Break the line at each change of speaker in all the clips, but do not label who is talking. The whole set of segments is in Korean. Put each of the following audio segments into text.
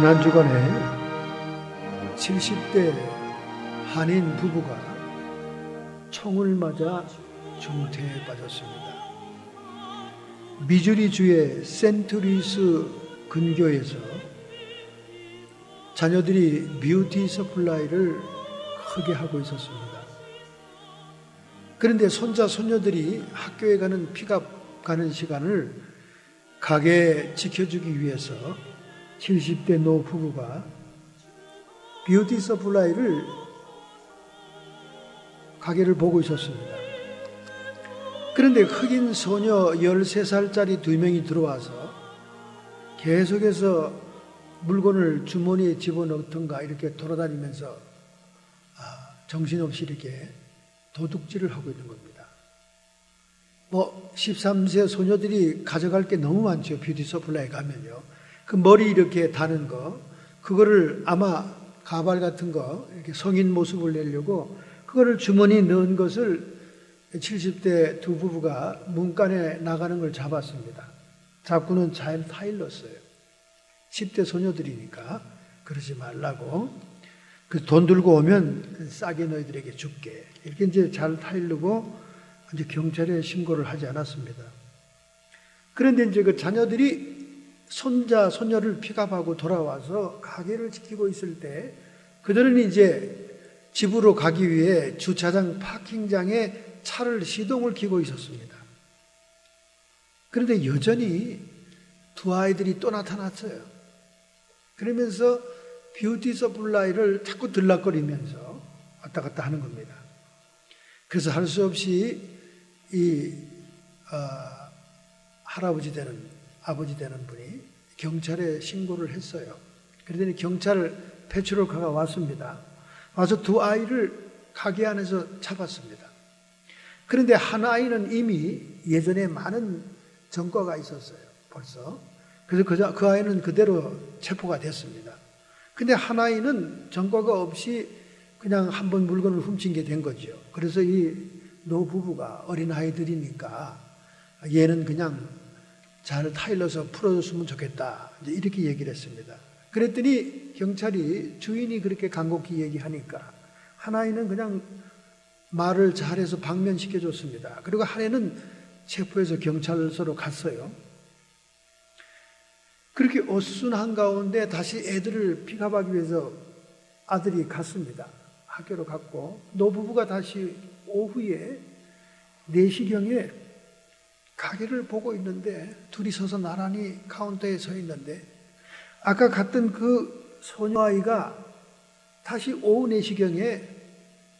지난 주간에 70대 한인 부부가 총을 맞아 중태에 빠졌습니다. 미주리주의 센트루이스 근교에서 자녀들이 뷰티 서플라이를 크게 하고 있었습니다. 그런데 손자 손녀들이 학교에 가는 픽업 가는 시간을 가게 지켜주기 위해서 70대 노 부부가 뷰티 서플라이를 가게를 보고 있었습니다. 그런데 흑인 소녀 13살짜리 2명이 들어와서 계속해서 물건을 주머니에 집어넣던가 이렇게 돌아다니면서 정신없이 이렇게 도둑질을 하고 있는 겁니다. 13세 소녀들이 가져갈 게 너무 많죠. 뷰티 서플라이 가면요. 그 머리 이렇게 다는 거, 그거를 아마 가발 같은 거, 이렇게 성인 모습을 내려고 그거를 주머니에 넣은 것을 70대 두 부부가 문간에 나가는 걸 잡았습니다. 잡고는 잘 타일렀어요. 10대 소녀들이니까 그러지 말라고. 그 돈 들고 오면 싸게 너희들에게 줄게. 이렇게 이제 잘 타일르고 이제 경찰에 신고를 하지 않았습니다. 그런데 이제 그 자녀들이 손자, 손녀를 픽업하고 돌아와서 가게를 지키고 있을 때 그들은 이제 집으로 가기 위해 주차장 파킹장에 차를 시동을 켜고 있었습니다. 그런데 여전히 두 아이들이 또 나타났어요. 그러면서 뷰티 서플라이를 자꾸 들락거리면서 왔다 갔다 하는 겁니다. 그래서 할 수 없이 할아버지 되는, 아버지 되는 분이 경찰에 신고를 했어요. 그러더니 경찰 패트롤카가 왔습니다. 와서 두 아이를 가게 안에서 잡았습니다. 그런데 한 아이는 이미 예전에 많은 전과가 있었어요. 벌써. 그래서 그 아이는 그대로 체포가 됐습니다. 근데 한 아이는 전과가 없이 그냥 한번 물건을 훔친 게 된 거죠. 그래서 이 노부부가 어린 아이들이니까 얘는 그냥 잘 타일러서 풀어줬으면 좋겠다. 이렇게 얘기를 했습니다. 그랬더니 경찰이 주인이 그렇게 간곡히 얘기하니까 한 아이는 그냥 말을 잘해서 방면시켜줬습니다. 그리고 한 애는 체포해서 경찰서로 갔어요. 그렇게 어수선한 가운데 다시 애들을 픽업하기 위해서 아들이 갔습니다. 학교로 갔고 노부부가 다시 오후에 4시경에 가게를 보고 있는데 둘이 서서 나란히 카운터에 서 있는데 아까 갔던 그 소녀아이가 다시 오후 4시경에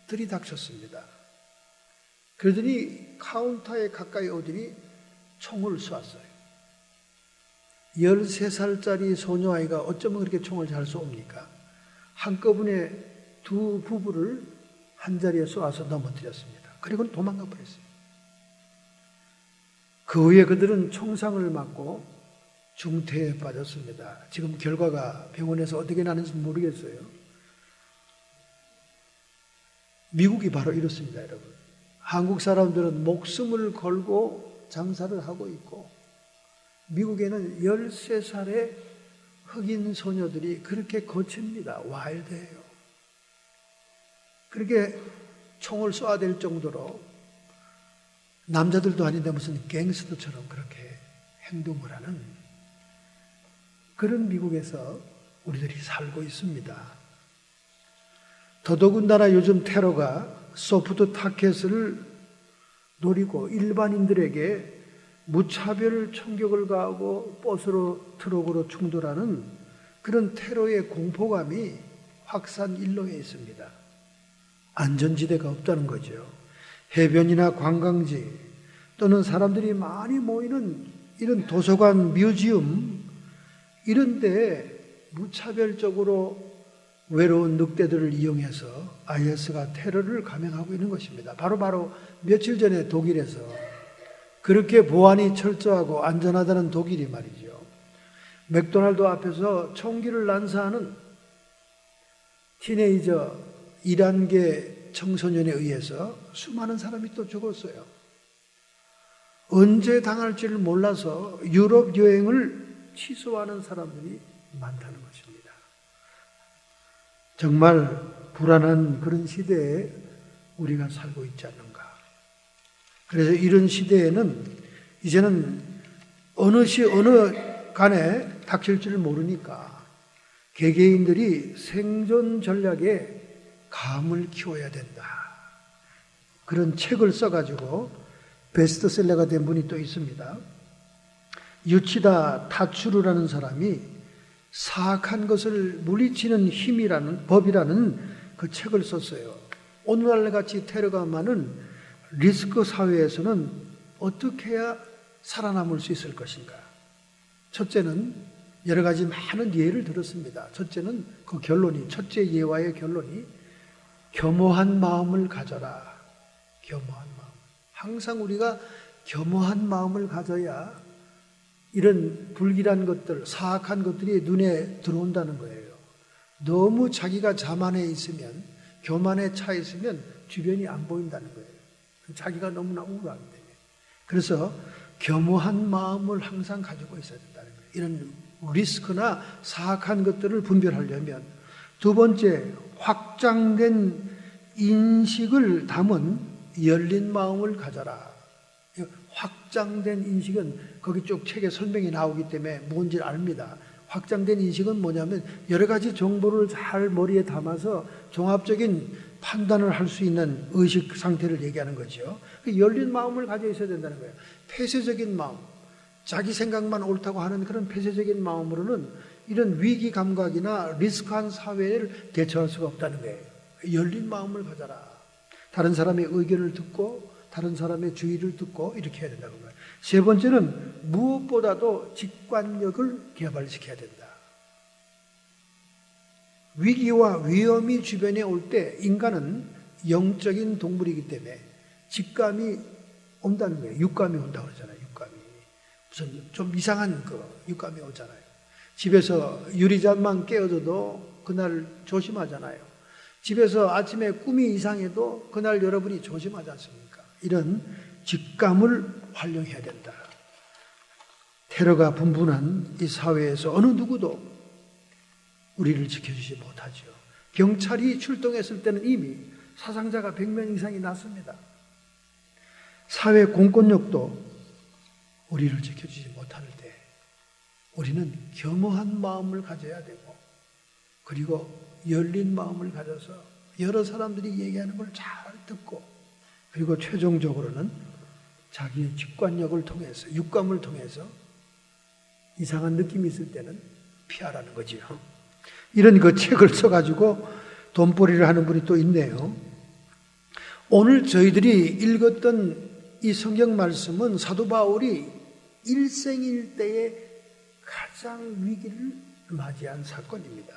들이닥쳤습니다. 그러더니 카운터에 가까이 오더니 총을 쏘았어요. 13살짜리 소녀아이가 어쩌면 그렇게 총을 잘 쏩니까? 한꺼번에 두 부부를 한자리에 쏘아서 넘어뜨렸습니다. 그리고 도망가 버렸어요. 그 후에 그들은 총상을 맞고 중태에 빠졌습니다. 지금 결과가 병원에서 어떻게 나는지 모르겠어요. 미국이 바로 이렇습니다, 여러분. 한국 사람들은 목숨을 걸고 장사를 하고 있고 미국에는 13살의 흑인 소녀들이 그렇게 거칩니다. 와일드해요. 그렇게 총을 쏘아야 될 정도로 남자들도 아닌데 무슨 갱스터처럼 그렇게 행동을 하는 그런 미국에서 우리들이 살고 있습니다. 더더군다나 요즘 테러가 소프트 타켓을 노리고 일반인들에게 무차별 총격을 가하고 버스로 트럭으로 충돌하는 그런 테러의 공포감이 확산 일로에 있습니다. 안전지대가 없다는 거죠. 해변이나 관광지 또는 사람들이 많이 모이는 이런 도서관, 뮤지엄 이런 데 무차별적으로 외로운 늑대들을 이용해서 IS가 테러를 감행하고 있는 것입니다. 바로 며칠 전에 독일에서 그렇게 보안이 철저하고 안전하다는 독일이 말이죠. 맥도날드 앞에서 총기를 난사하는 티네이저 이란계 청소년에 의해서 수많은 사람이 또 죽었어요. 언제 당할지를 몰라서 유럽 여행을 취소하는 사람들이 많다는 것입니다. 정말 불안한 그런 시대에 우리가 살고 있지 않는가. 그래서 이런 시대에는 이제는 어느 간에 닥칠 줄 모르니까 개개인들이 생존 전략에 감을 키워야 된다. 그런 책을 써가지고 베스트셀러가 된 분이 또 있습니다. 유치다 타츠루라는 사람이 사악한 것을 물리치는 힘이라는 법이라는 그 책을 썼어요. 오늘날 같이 테러가 많은 리스크 사회에서는 어떻게 해야 살아남을 수 있을 것인가. 첫째는 여러 가지 많은 예를 들었습니다. 첫째는 그 결론이, 첫째 예와의 결론이 겸허한 마음을 가져라. 겸허한 마음. 항상 우리가 겸허한 마음을 가져야 이런 불길한 것들, 사악한 것들이 눈에 들어온다는 거예요. 너무 자기가 자만해 있으면, 교만에 차 있으면 주변이 안 보인다는 거예요. 자기가 너무나 우울하기 때문에. 그래서 겸허한 마음을 항상 가지고 있어야 된다는 거예요. 이런 리스크나 사악한 것들을 분별하려면. 두 번째, 확장된 인식을 담은 열린 마음을 가져라. 확장된 인식은 거기 쭉 책에 설명이 나오기 때문에 뭔지 압니다. 확장된 인식은 뭐냐면 여러 가지 정보를 잘 머리에 담아서 종합적인 판단을 할 수 있는 의식 상태를 얘기하는 거죠. 열린 마음을 가져 있어야 된다는 거예요. 폐쇄적인 마음, 자기 생각만 옳다고 하는 그런 폐쇄적인 마음으로는 이런 위기 감각이나 리스크한 사회를 대처할 수가 없다는 거예요. 열린 마음을 가져라. 다른 사람의 의견을 듣고 다른 사람의 주의를 듣고 이렇게 해야 된다는 거예요. 세 번째는 무엇보다도 직관력을 개발시켜야 된다. 위기와 위험이 주변에 올 때 인간은 영적인 동물이기 때문에 직감이 온다는 거예요. 육감이 온다고 그러잖아요. 육감이. 무슨 좀 이상한 육감이 오잖아요. 집에서 유리잔만 깨어져도 그날 조심하잖아요. 집에서 아침에 꿈이 이상해도 그날 여러분이 조심하지 않습니까? 이런 직감을 활용해야 된다. 테러가 분분한 이 사회에서 어느 누구도 우리를 지켜주지 못하죠. 경찰이 출동했을 때는 이미 사상자가 100명 이상이 났습니다. 사회 공권력도 우리를 지켜주지 못할 때 우리는 겸허한 마음을 가져야 되고, 그리고 열린 마음을 가져서 여러 사람들이 얘기하는 걸 잘 듣고, 그리고 최종적으로는 자기의 직관력을 통해서, 육감을 통해서 이상한 느낌이 있을 때는 피하라는 거지요. 이런 그 책을 써가지고 돈벌이를 하는 분이 또 있네요. 오늘 저희들이 읽었던 이 성경 말씀은 사도 바울이 일생일대에 가장 위기를 맞이한 사건입니다.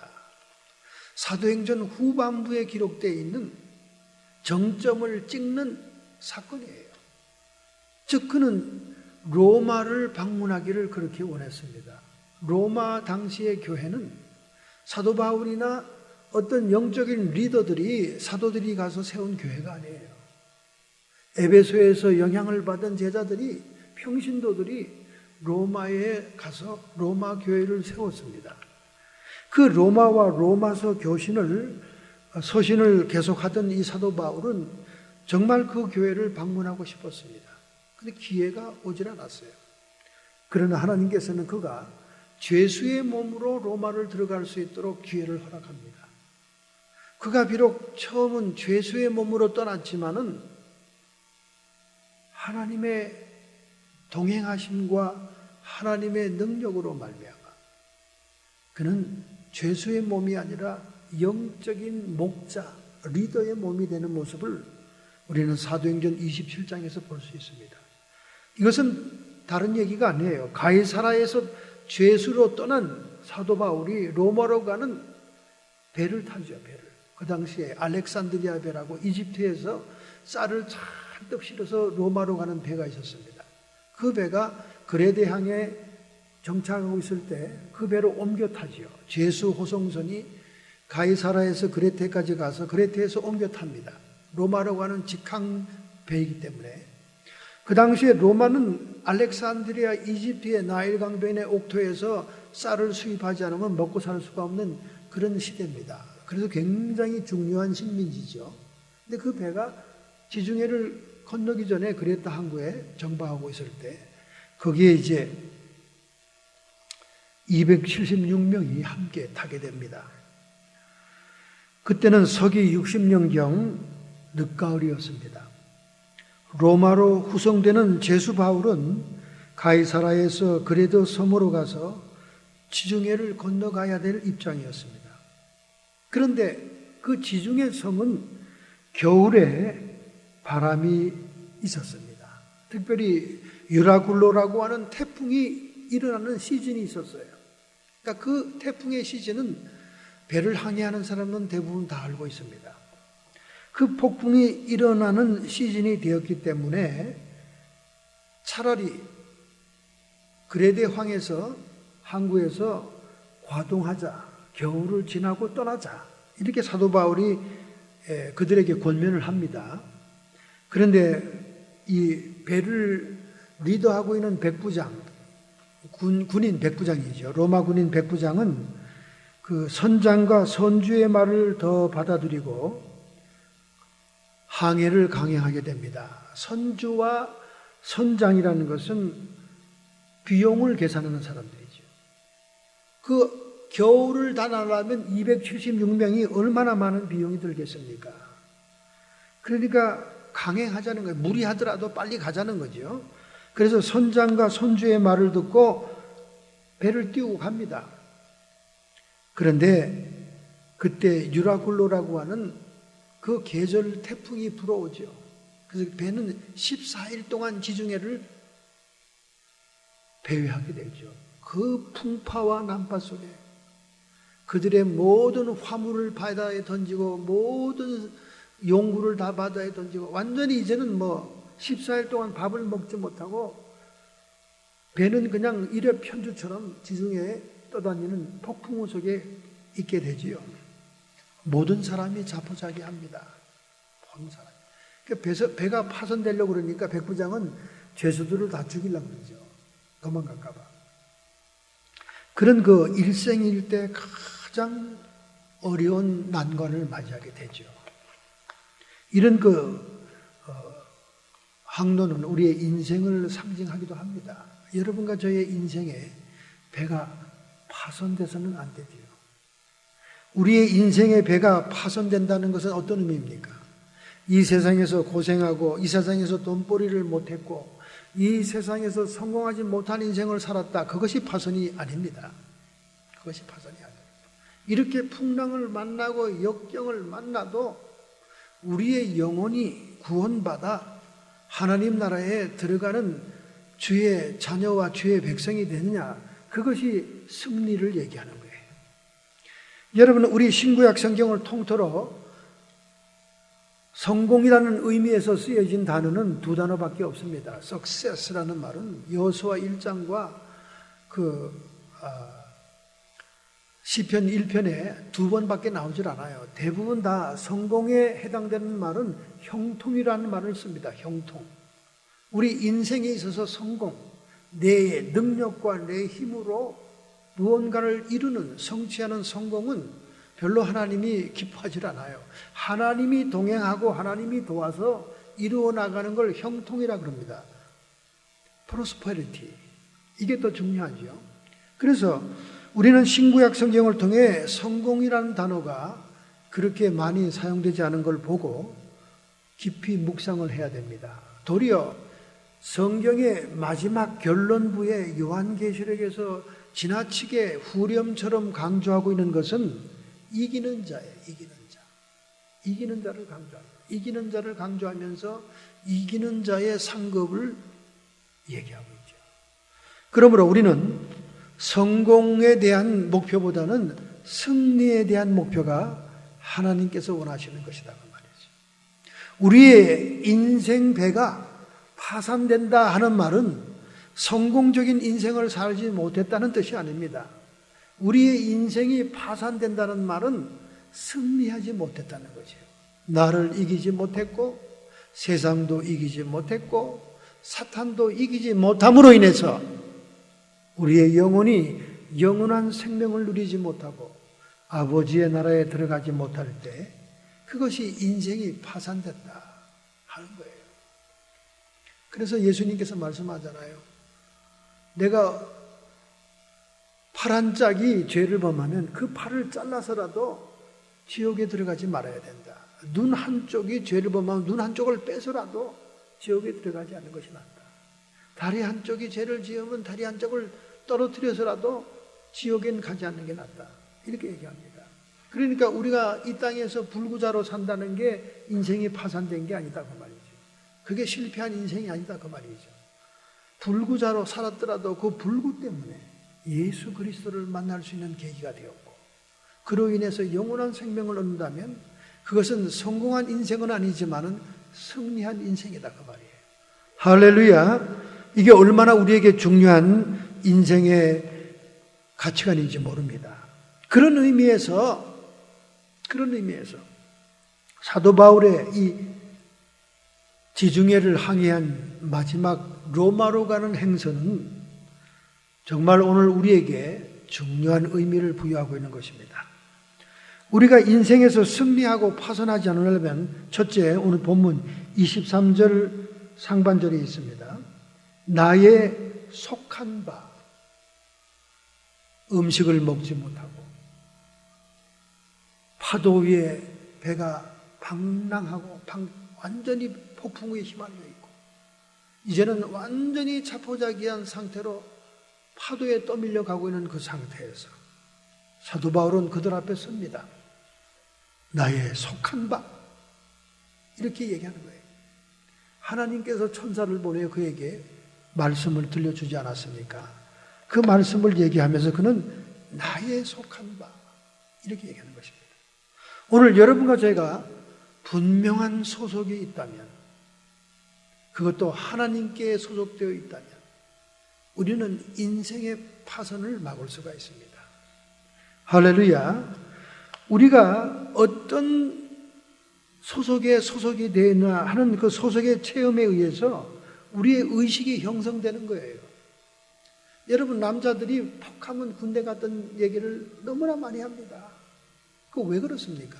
사도행전 후반부에 기록되어 있는 정점을 찍는 사건이에요. 즉 그는 로마를 방문하기를 그렇게 원했습니다. 로마 당시의 교회는 사도 바울이나 어떤 영적인 리더들이, 사도들이 가서 세운 교회가 아니에요. 에베소에서 영향을 받은 제자들이, 평신도들이 로마에 가서 로마 교회를 세웠습니다. 그 로마와 로마서 서신을 계속하던 이 사도 바울은 정말 그 교회를 방문하고 싶었습니다. 그런데 기회가 오질 않았어요. 그러나 하나님께서는 그가 죄수의 몸으로 로마를 들어갈 수 있도록 기회를 허락합니다. 그가 비록 처음은 죄수의 몸으로 떠났지만은 하나님의 동행하심과 하나님의 능력으로 말미암아 그는 죄수의 몸이 아니라 영적인 목자, 리더의 몸이 되는 모습을 우리는 사도행전 27장에서 볼 수 있습니다. 이것은 다른 얘기가 아니에요. 가이사라에서 죄수로 떠난 사도 바울이 로마로 가는 배를 타죠. 배를. 그 당시에 알렉산드리아 배라고 이집트에서 쌀을 잔뜩 실어서 로마로 가는 배가 있었습니다. 그 배가 그레데 항에 정착하고 있을 때 그 배로 옮겨 타지요. 죄수 호송선이 가이사라에서 그레테까지 가서 그레테에서 옮겨 탑니다. 로마로 가는 직항 배이기 때문에. 그 당시에 로마는 알렉산드리아 이집트의 나일 강변의 옥토에서 쌀을 수입하지 않으면 먹고 살 수가 없는 그런 시대입니다. 그래서 굉장히 중요한 식민지죠. 근데 그 배가 지중해를 건너기 전에 그레타 항구에 정박하고 있을 때 거기에 이제 276명이 함께 타게 됩니다. 그때는 서기 60년경 늦가을이었습니다. 로마로 후송되는 제수 바울은 가이사라에서 그레도 섬으로 가서 지중해를 건너가야 될 입장이었습니다. 그런데 그 지중해 섬은 겨울에 바람이 있었습니다. 특별히 유라굴로라고 하는 태풍이 일어나는 시즌이 있었어요. 그러니까 그 태풍의 시즌은 배를 항해하는 사람은 대부분 다 알고 있습니다. 그 폭풍이 일어나는 시즌이 되었기 때문에 차라리 그레데 항구에서 과동하자, 겨울을 지나고 떠나자, 이렇게 사도 바울이 그들에게 권면을 합니다. 그런데 이 배를 리더하고 있는 백부장, 군인 백부장이죠. 로마 군인 백부장은 그 선장과 선주의 말을 더 받아들이고 항해를 강행하게 됩니다. 선주와 선장이라는 것은 비용을 계산하는 사람들이죠. 그 겨울을 다 나가면 276명이 얼마나 많은 비용이 들겠습니까? 그러니까 강행하자는 거예요. 무리하더라도 빨리 가자는 거죠. 그래서 선장과 선주의 말을 듣고 배를 띄우고 갑니다. 그런데 그때 유라굴로라고 하는 그 계절 태풍이 불어오죠. 그래서 배는 14일 동안 지중해를 배회하게 되죠. 그 풍파와 난파 속에 그들의 모든 화물을 바다에 던지고 모든 용구를 다 바다에 던지고 완전히 이제는 14일 동안 밥을 먹지 못하고 배는 그냥 일회 편주처럼 지중해에 떠다니는 폭풍우 속에 있게 되지요. 모든 사람이 자포자기합니다. 모든 사람. 배가 파손되려고 그러니까 백부장은 죄수들을 다 죽이려고 그러죠. 도망갈까 봐. 그런 그 일생일 때 가장 어려운 난관을 맞이하게 되죠. 이런 항로는 우리의 인생을 상징하기도 합니다. 여러분과 저의 인생에 배가 파손돼서는 안 되지요. 우리의 인생의 배가 파손된다는 것은 어떤 의미입니까? 이 세상에서 고생하고 이 세상에서 돈벌이를 못했고 이 세상에서 성공하지 못한 인생을 살았다. 그것이 파손이 아닙니다. 그것이 파손이 아닙니다. 이렇게 풍랑을 만나고 역경을 만나도 우리의 영혼이 구원받아 하나님 나라에 들어가는 주의 자녀와 주의 백성이 되느냐, 그것이 승리를 얘기하는 거예요. 여러분, 우리 신구약 성경을 통틀어 성공이라는 의미에서 쓰여진 단어는 두 단어밖에 없습니다. success라는 말은 여호수아 1장과 시편 1편에 두 번밖에 나오질 않아요. 대부분 다 성공에 해당되는 말은 형통이라는 말을 씁니다. 형통. 우리 인생에 있어서 성공, 내 능력과 내 힘으로 무언가를 이루는, 성취하는 성공은 별로 하나님이 기뻐하지 않아요. 하나님이 동행하고 하나님이 도와서 이루어 나가는 걸 형통이라 그럽니다. prosperity. 이게 더 중요하죠. 그래서 우리는 신구약 성경을 통해 성공이라는 단어가 그렇게 많이 사용되지 않은 걸 보고 깊이 묵상을 해야 됩니다. 도리어 성경의 마지막 결론부에 요한계시록에서 지나치게 후렴처럼 강조하고 있는 것은 이기는 자예요. 이기는 자. 이기는 자를 강조합니다. 이기는 자를 강조하면서 이기는 자의 상급을 얘기하고 있죠. 그러므로 우리는 성공에 대한 목표보다는 승리에 대한 목표가 하나님께서 원하시는 것이다 그 말이죠. 우리의 인생 배가 파산된다 하는 말은 성공적인 인생을 살지 못했다는 뜻이 아닙니다. 우리의 인생이 파산된다는 말은 승리하지 못했다는 거죠. 나를 이기지 못했고 세상도 이기지 못했고 사탄도 이기지 못함으로 인해서 우리의 영혼이 영원한 생명을 누리지 못하고 아버지의 나라에 들어가지 못할 때 그것이 인생이 파산됐다 하는 거예요. 그래서 예수님께서 말씀하잖아요. 내가 팔 한 짝이 죄를 범하면 그 팔을 잘라서라도 지옥에 들어가지 말아야 된다. 눈 한쪽이 죄를 범하면 눈 한쪽을 빼서라도 지옥에 들어가지 않는 것이 낫다. 다리 한쪽이 죄를 지으면 다리 한쪽을 떨어뜨려서라도 지옥엔 가지 않는 게 낫다. 이렇게 얘기합니다. 그러니까 우리가 이 땅에서 불구자로 산다는 게 인생이 파산된 게 아니다 그 말이죠. 그게 실패한 인생이 아니다 그 말이죠. 불구자로 살았더라도 그 불구 때문에 예수 그리스도를 만날 수 있는 계기가 되었고, 그로 인해서 영원한 생명을 얻는다면 그것은 성공한 인생은 아니지만은 승리한 인생이다 그 말이에요. 할렐루야. 이게 얼마나 우리에게 중요한 인생의 가치관인지 모릅니다. 그런 의미에서 사도 바울의 이 지중해를 항해한 마지막 로마로 가는 행선은 정말 오늘 우리에게 중요한 의미를 부여하고 있는 것입니다. 우리가 인생에서 승리하고 파산하지 않으려면 첫째, 오늘 본문 23절 상반절에 있습니다. 나의 속한 바, 음식을 먹지 못하고 파도 위에 배가 방랑하고 완전히 폭풍에 휘말려 있고 이제는 완전히 자포자기한 상태로 파도에 떠밀려 가고 있는 그 상태에서 사도 바울은 그들 앞에 섭니다. 나의 속한 바, 이렇게 얘기하는 거예요. 하나님께서 천사를 보내어 그에게 말씀을 들려주지 않았습니까? 그 말씀을 얘기하면서 그는 나의 속한 바, 이렇게 얘기하는 것입니다. 오늘 여러분과 제가 분명한 소속이 있다면, 그것도 하나님께 소속되어 있다면 우리는 인생의 파선을 막을 수가 있습니다. 할렐루야. 우리가 어떤 소속에 소속이 되나 하는 그 소속의 체험에 의해서 우리의 의식이 형성되는 거예요. 여러분, 남자들이 퍽하면 군대 갔던 얘기를 너무나 많이 합니다. 그거 왜 그렇습니까?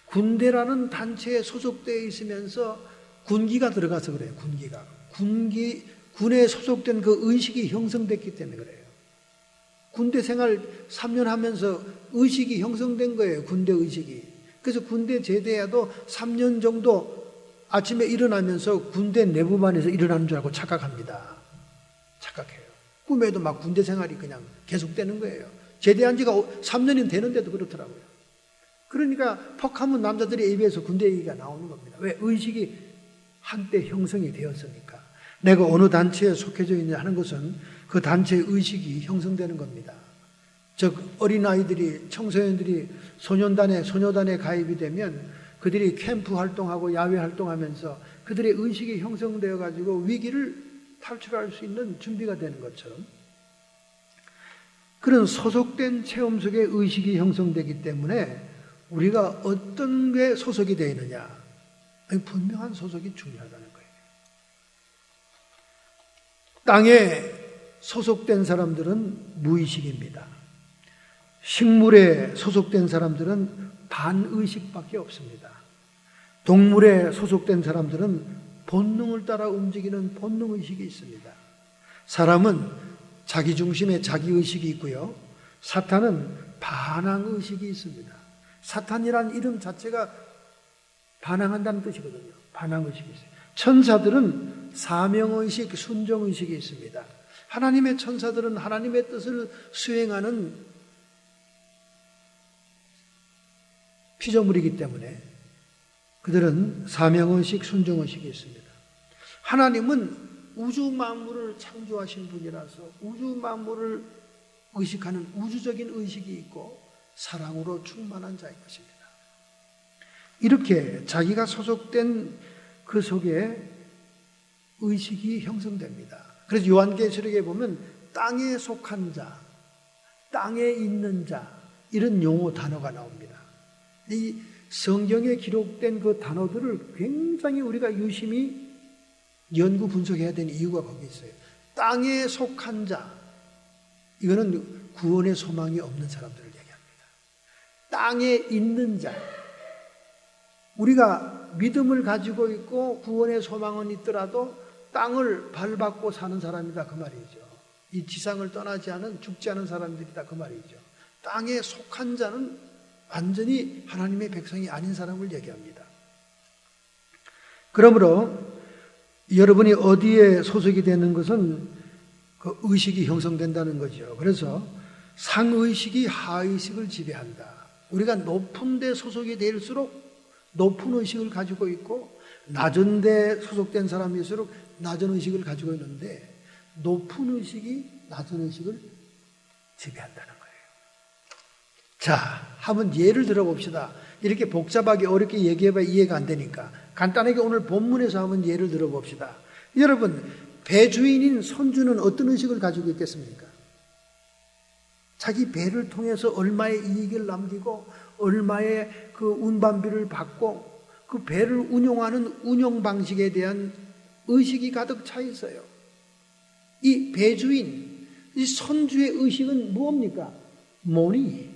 군대라는 단체에 소속되어 있으면서 군기가 들어가서 그래요. 군에 소속된 그 의식이 형성됐기 때문에 그래요. 군대 생활 3년 하면서 의식이 형성된 거예요. 군대 의식이. 그래서 군대 제대해도 3년 정도 아침에 일어나면서 군대 내부반에서 일어나는 줄 알고 착각합니다. 착각해요. 꿈에도 막 군대 생활이 그냥 계속되는 거예요. 제대한 지가 3년이 되는데도 그렇더라고요. 그러니까 퍽하면 남자들의 입에서 군대 얘기가 나오는 겁니다. 왜? 의식이 한때 형성이 되었으니까. 내가 어느 단체에 속해져 있냐 하는 것은 그 단체의 의식이 형성되는 겁니다. 즉 어린아이들이, 청소년들이 소녀단에 가입이 되면 그들이 캠프 활동하고 야외 활동하면서 그들의 의식이 형성되어 가지고 위기를 탈출할 수 있는 준비가 되는 것처럼 그런 소속된 체험 속에 의식이 형성되기 때문에 우리가 어떤 게 소속이 되어 있느냐, 분명한 소속이 중요하다는 거예요. 땅에 소속된 사람들은 무의식입니다. 식물에 소속된 사람들은 반의식밖에 없습니다. 동물에 소속된 사람들은 본능을 따라 움직이는 본능의식이 있습니다. 사람은 자기중심의 자기의식이 있고요. 사탄은 반항의식이 있습니다. 사탄이란 이름 자체가 반항한다는 뜻이거든요. 반항의식이 있어요. 천사들은 사명의식, 순종의식이 있습니다. 하나님의 천사들은 하나님의 뜻을 수행하는 피조물이기 때문에 그들은 사명의식, 순종의식이 있습니다. 하나님은 우주 만물을 창조하신 분이라서 우주 만물을 의식하는 우주적인 의식이 있고 사랑으로 충만한 자인 것입니다. 이렇게 자기가 소속된 그 속에 의식이 형성됩니다. 그래서 요한계시록에 보면 땅에 속한 자, 땅에 있는 자, 이런 용어 단어가 나옵니다. 이 성경에 기록된 그 단어들을 굉장히 우리가 유심히 연구 분석해야 되는 이유가 거기 있어요. 땅에 속한 자, 이거는 구원의 소망이 없는 사람들을 얘기합니다. 땅에 있는 자. 우리가 믿음을 가지고 있고 구원의 소망은 있더라도 땅을 밟고 사는 사람이다 그 말이죠. 이 지상을 떠나지 않은 죽지 않은 사람들이다 그 말이죠. 땅에 속한 자는 완전히 하나님의 백성이 아닌 사람을 얘기합니다. 그러므로 여러분이 어디에 소속이 되는 것은 그 의식이 형성된다는 거죠. 그래서 상의식이 하의식을 지배한다. 우리가 높은 데 소속이 될수록 높은 의식을 가지고 있고 낮은 데 소속된 사람일수록 낮은 의식을 가지고 있는데 높은 의식이 낮은 의식을 지배한다는 거예요. 자, 한번 예를 들어봅시다. 이렇게 복잡하게 어렵게 얘기해봐야 이해가 안 되니까 간단하게 오늘 본문에서 한번 예를 들어봅시다. 여러분, 배 주인인 선주는 어떤 의식을 가지고 있겠습니까? 자기 배를 통해서 얼마의 이익을 남기고 얼마의 그 운반비를 받고 그 배를 운용하는 운용 방식에 대한 의식이 가득 차 있어요. 이 배주인, 이 선주의 의식은 무엇입니까? money.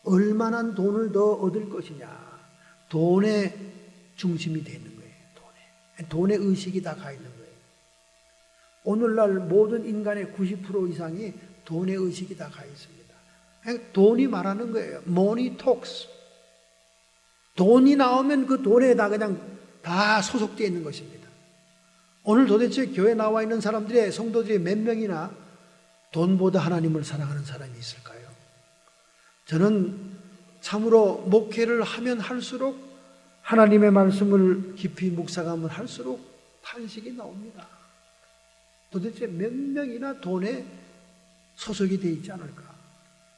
얼마나 돈을 더 얻을 것이냐. 돈의 중심이 되는 거예요. 돈의 의식이 다 가 있는 거예요. 오늘날 모든 인간의 90% 이상이 돈의 의식이 다 가 있습니다. 돈이 말하는 거예요. money talks. 돈이 나오면 그 돈에 다 그냥 다 소속되어 있는 것입니다. 오늘 도대체 교회 나와 있는 사람들의 성도들이 몇 명이나 돈보다 하나님을 사랑하는 사람이 있을까요? 저는 참으로 목회를 하면 할수록 하나님의 말씀을 깊이 묵상하면 할수록 탄식이 나옵니다. 도대체 몇 명이나 돈에 소속이 되어 있지 않을까?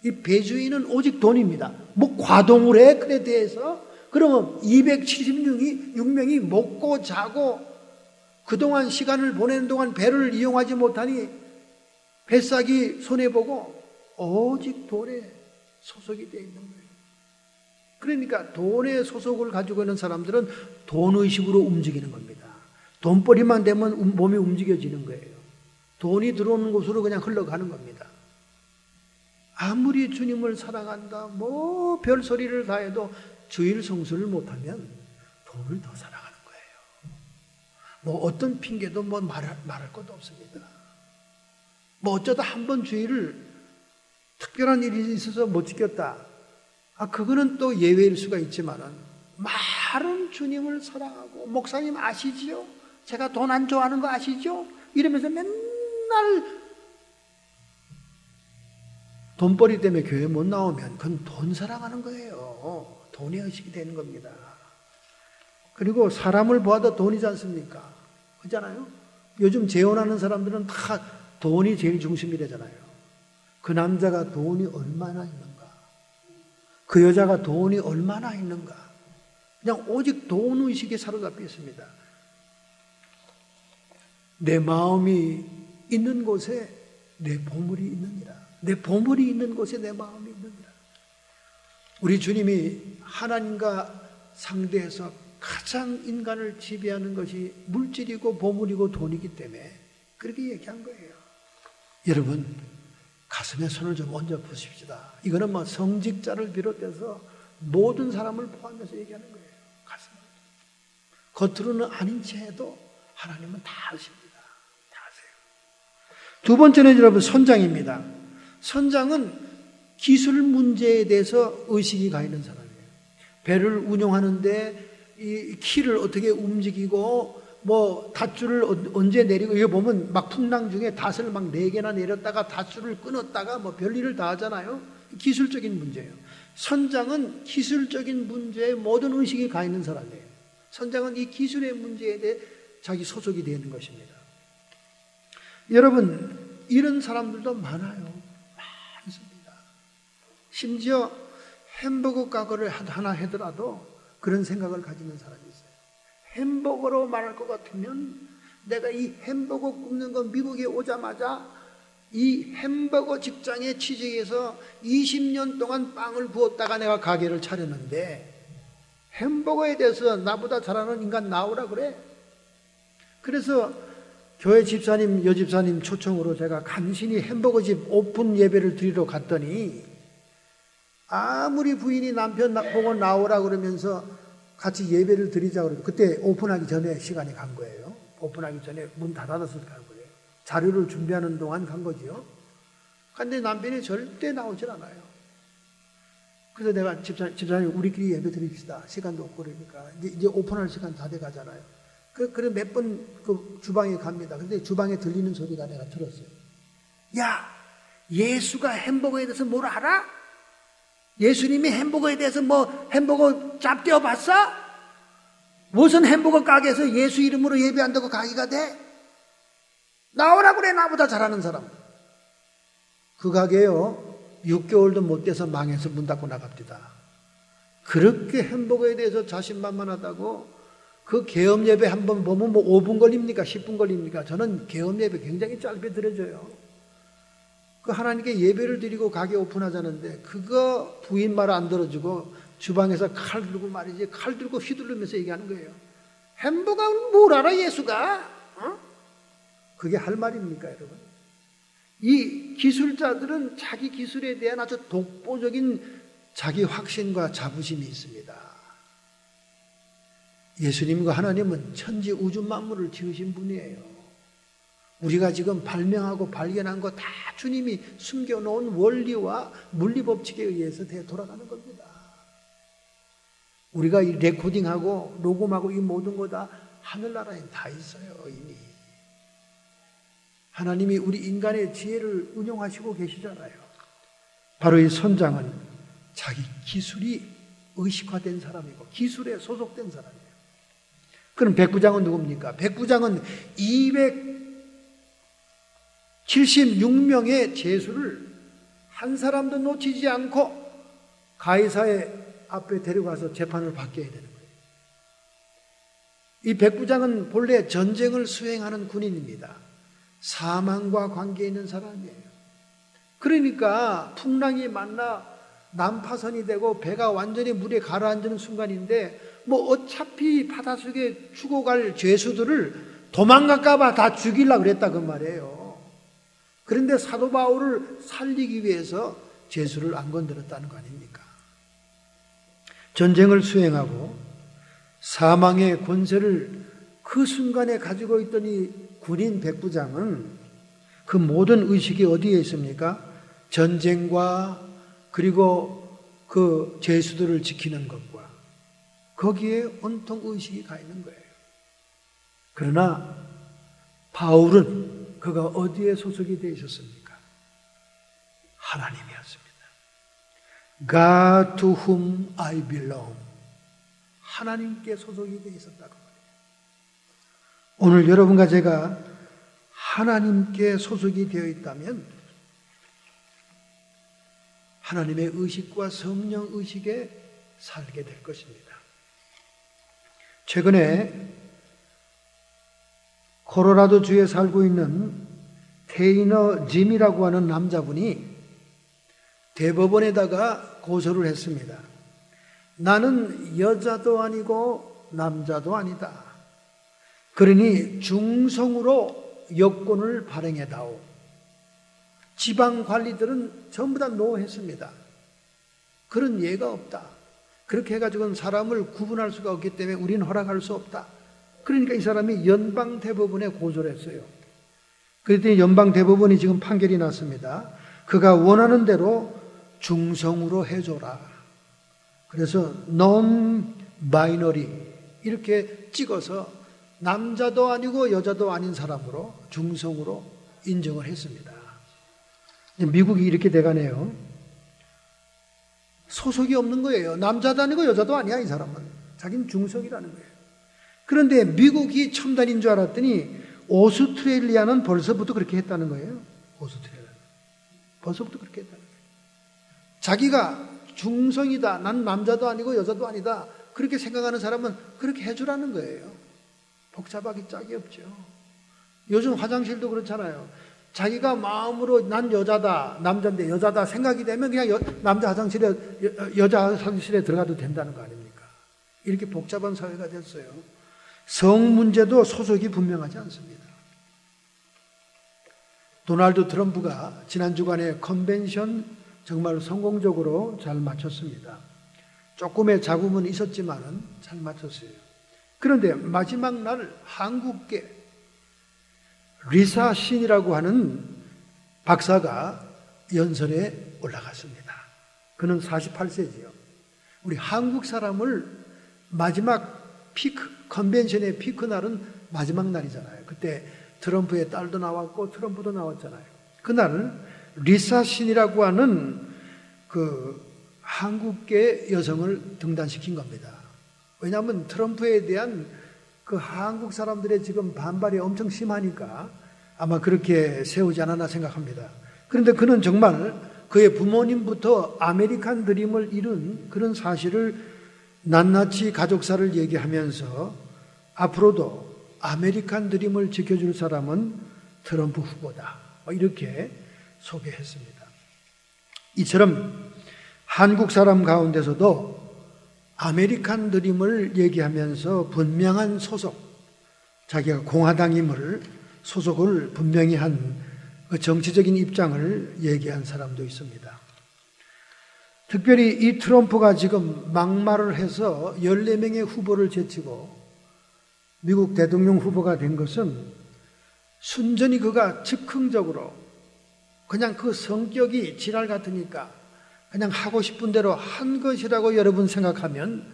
이 배주인은 오직 돈입니다. 뭐 과동을 해? 그에 대해서? 그러면 276명이 먹고 자고 그동안 시간을 보내는 동안 배를 이용하지 못하니 뱃삭이 손해보고 오직 돈에 소속이 되어 있는 거예요. 그러니까 돈의 소속을 가지고 있는 사람들은 돈의식으로 움직이는 겁니다. 돈벌이만 되면 몸이 움직여지는 거예요. 돈이 들어오는 곳으로 그냥 흘러가는 겁니다. 아무리 주님을 사랑한다, 뭐 별소리를 다 해도 주일 성수를 못하면 돈을 더 사랑하는 거예요. 뭐 어떤 핑계도 뭐 말할 것도 없습니다. 뭐 어쩌다 한 번 주일을 특별한 일이 있어서 못 지켰다. 그거는 또 예외일 수가 있지만은 말은 주님을 사랑하고 목사님 아시지요? 제가 돈 안 좋아하는 거 아시죠? 이러면서 맨날 돈벌이 때문에 교회 못 나오면 그건 돈 사랑하는 거예요. 돈의 의식이 되는 겁니다. 그리고 사람을 보아도 돈이지 않습니까? 그렇잖아요? 요즘 재혼하는 사람들은 다 돈이 제일 중심이라잖아요. 그 남자가 돈이 얼마나 있는가? 그 여자가 돈이 얼마나 있는가? 그냥 오직 돈 의식에 사로잡혀 있습니다. 내 마음이 있는 곳에 내 보물이 있느니라. 내 보물이 있는 곳에 내 마음이 있느니라. 우리 주님이 하나님과 상대해서 가장 인간을 지배하는 것이 물질이고 보물이고 돈이기 때문에 그렇게 얘기한 거예요. 여러분, 가슴에 손을 좀 얹어 보십시다. 이거는 뭐 성직자를 비롯해서 모든 사람을 포함해서 얘기하는 거예요. 가슴에. 겉으로는 아닌 채 해도 하나님은 다 아십니다. 다 아세요. 두 번째는 여러분 선장입니다. 선장은 기술 문제에 대해서 의식이 가 있는 사람이에요. 배를 운용하는데 이 키를 어떻게 움직이고 뭐 닷줄을 언제 내리고 이거 보면 막 풍랑 중에 닷을 막 4개나 내렸다가 닷줄을 끊었다가 뭐 별일을 다 하잖아요. 기술적인 문제예요. 선장은 기술적인 문제에 모든 의식이 가 있는 사람이에요. 선장은 이 기술의 문제에 대해 자기 소속이 되는 것입니다. 여러분, 이런 사람들도 많아요. 많습니다. 심지어 햄버거 가게를 하나 하더라도 그런 생각을 가지는 사람이 있어요. 햄버거로 말할 것 같으면 내가 이 햄버거 굽는 건 미국에 오자마자 이 햄버거 직장에 취직해서 20년 동안 빵을 구웠다가 내가 가게를 차렸는데 햄버거에 대해서 나보다 잘하는 인간 나오라 그래. 그래서 교회 집사님, 여집사님 초청으로 제가 간신히 햄버거집 오픈 예배를 드리러 갔더니 아무리 부인이 남편 보고 나오라 그러면서 같이 예배를 드리자 그러고, 그때 오픈하기 전에 시간이 간 거예요. 오픈하기 전에 문 닫았을 때 간 거예요. 자료를 준비하는 동안 간 거지요. 근데 남편이 절대 나오질 않아요. 그래서 내가 집사님 우리끼리 예배 드립시다. 시간도 없고 그러니까 이제 오픈할 시간 다 돼 가잖아요. 그래 몇 번 그 주방에 갑니다. 근데 주방에 들리는 소리가 내가 들었어요. 야, 예수가 햄버거에 대해서 뭘 알아? 예수님이 햄버거에 대해서 뭐 햄버거 짭 떼어 봤어? 무슨 햄버거 가게에서 예수 이름으로 예배한다고 가기가 돼? 나오라 그래, 나보다 잘하는 사람. 그 가게요 6개월도 못 돼서 망해서 문 닫고 나갑니다. 그렇게 햄버거에 대해서 자신만만하다고. 그 개업 예배 한 번 보면 뭐 5분 걸립니까? 10분 걸립니까? 저는 개업 예배 굉장히 짧게 드려줘요. 그 하나님께 예배를 드리고 가게 오픈하자는데 그거 부인 말 안 들어주고 주방에서 칼 들고 말이지, 칼 들고 휘두르면서 얘기하는 거예요. 햄버거는 뭘 알아 예수가? 어? 그게 할 말입니까 여러분? 이 기술자들은 자기 기술에 대한 아주 독보적인 자기 확신과 자부심이 있습니다. 예수님과 하나님은 천지 우주 만물을 지으신 분이에요. 우리가 지금 발명하고 발견한 거 다 주님이 숨겨놓은 원리와 물리법칙에 의해서 돌아가는 겁니다. 우리가 이 레코딩하고 녹음하고 이 모든 거 다 하늘나라에 다 있어요 이미. 하나님이 우리 인간의 지혜를 운용하시고 계시잖아요. 바로 이 선장은 자기 기술이 의식화된 사람이고 기술에 소속된 사람이에요. 그럼 백부장은 누굽니까? 백부장은 276명의 제수를 한 사람도 놓치지 않고 가이사의 앞에 데려가서 재판을 받게 해야 되는 거예요. 이 백부장은 본래 전쟁을 수행하는 군인입니다. 사망과 관계 있는 사람이에요. 그러니까 풍랑이 만나 난파선이 되고 배가 완전히 물에 가라앉는 순간인데 뭐 어차피 바닷속에 죽어갈 죄수들을 도망갈까봐 다 죽이려고 그랬다 그 말이에요. 그런데 사도 바울을 살리기 위해서 죄수를 안 건드렸다는 거 아닙니까? 전쟁을 수행하고 사망의 권세를 그 순간에 가지고 있던 이 군인 백부장은 그 모든 의식이 어디에 있습니까? 전쟁과 그리고 그 죄수들을 지키는 것과 거기에 온통 의식이 가 있는 거예요. 그러나 바울은 그가 어디에 소속이 되어 있었습니까? 하나님이었습니다. God to whom I belong. 하나님께 소속이 되어 있었다고 말해요. 오늘 여러분과 제가 하나님께 소속이 되어 있다면 하나님의 의식과 성령 의식에 살게 될 것입니다. 최근에 콜로라도 주에 살고 있는 테이너 짐이라고 하는 남자분이 대법원에다가 고소를 했습니다. 나는 여자도 아니고 남자도 아니다. 그러니 중성으로 여권을 발행해다오. 지방 관리들은 전부 다 노했습니다. 그런 예가 없다. 그렇게 해가지고는 사람을 구분할 수가 없기 때문에 우리는 허락할 수 없다. 그러니까 이 사람이 연방대법원에 고소를 했어요. 그랬더니 연방대법원이 지금 판결이 났습니다. 그가 원하는 대로 중성으로 해줘라. 그래서 non-binary 이렇게 찍어서 남자도 아니고 여자도 아닌 사람으로 중성으로 인정을 했습니다. 미국이 이렇게 돼가네요. 소속이 없는 거예요. 남자도 아니고 여자도 아니야 이 사람은. 자기는 중성이라는 거예요. 그런데 미국이 첨단인 줄 알았더니 오스트레일리아는 벌써부터 그렇게 했다는 거예요. 오스트레일리아 벌써부터 그렇게 했다는 거예요. 자기가 중성이다. 난 남자도 아니고 여자도 아니다. 그렇게 생각하는 사람은 그렇게 해주라는 거예요. 복잡하기 짝이 없죠. 요즘 화장실도 그렇잖아요. 자기가 마음으로 난 여자다, 남자인데 여자다 생각이 되면 그냥 남자 화장실에, 여자 화장실에 들어가도 된다는 거 아닙니까? 이렇게 복잡한 사회가 됐어요. 성 문제도 소속이 분명하지 않습니다. 도널드 트럼프가 지난 주간에 컨벤션 정말 성공적으로 잘 마쳤습니다. 조금의 잡음은 있었지만은 잘 마쳤어요. 그런데 마지막 날 한국계 리사 신이라고 하는 박사가 연설에 올라갔습니다. 그는 48세지요. 우리 한국 사람을 마지막 피크, 컨벤션의 피크 날은 마지막 날이잖아요. 그때 트럼프의 딸도 나왔고 트럼프도 나왔잖아요. 그날 리사 신이라고 하는 그 한국계 여성을 등단시킨 겁니다. 왜냐하면 트럼프에 대한 그 한국 사람들의 지금 반발이 엄청 심하니까 아마 그렇게 세우지 않았나 생각합니다. 그런데 그는 정말 그의 부모님부터 아메리칸 드림을 이룬 그런 사실을 낱낱이 가족사를 얘기하면서 앞으로도 아메리칸 드림을 지켜줄 사람은 트럼프 후보다. 이렇게 소개했습니다. 이처럼 한국 사람 가운데서도 아메리칸 드림을 얘기하면서 분명한 소속, 자기가 공화당임을 소속을 분명히 한 그 정치적인 입장을 얘기한 사람도 있습니다. 특별히 이 트럼프가 지금 막말을 해서 14명의 후보를 제치고 미국 대통령 후보가 된 것은 순전히 그가 즉흥적으로 그냥 그 성격이 지랄 같으니까 그냥 하고 싶은 대로 한 것이라고 여러분 생각하면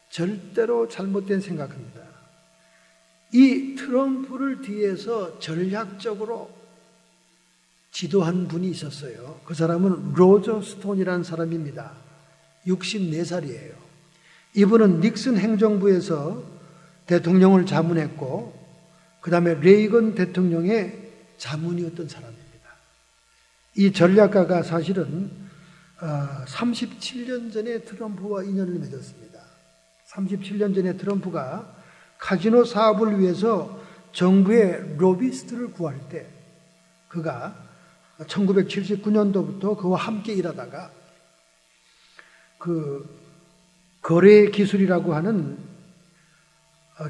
절대로 잘못된 생각입니다. 이 트럼프를 뒤에서 전략적으로 지도한 분이 있었어요. 그 사람은 로저 스톤이라는 사람입니다. 64살이에요. 이분은 닉슨 행정부에서 대통령을 자문했고 그 다음에 레이건 대통령의 자문이었던 사람입니다. 이 전략가가 사실은 37년 전에 트럼프와 인연을 맺었습니다. 37년 전에 트럼프가 카지노 사업을 위해서 정부의 로비스트를 구할 때 그가 1979년도부터 그와 함께 일하다가 그 거래 기술이라고 하는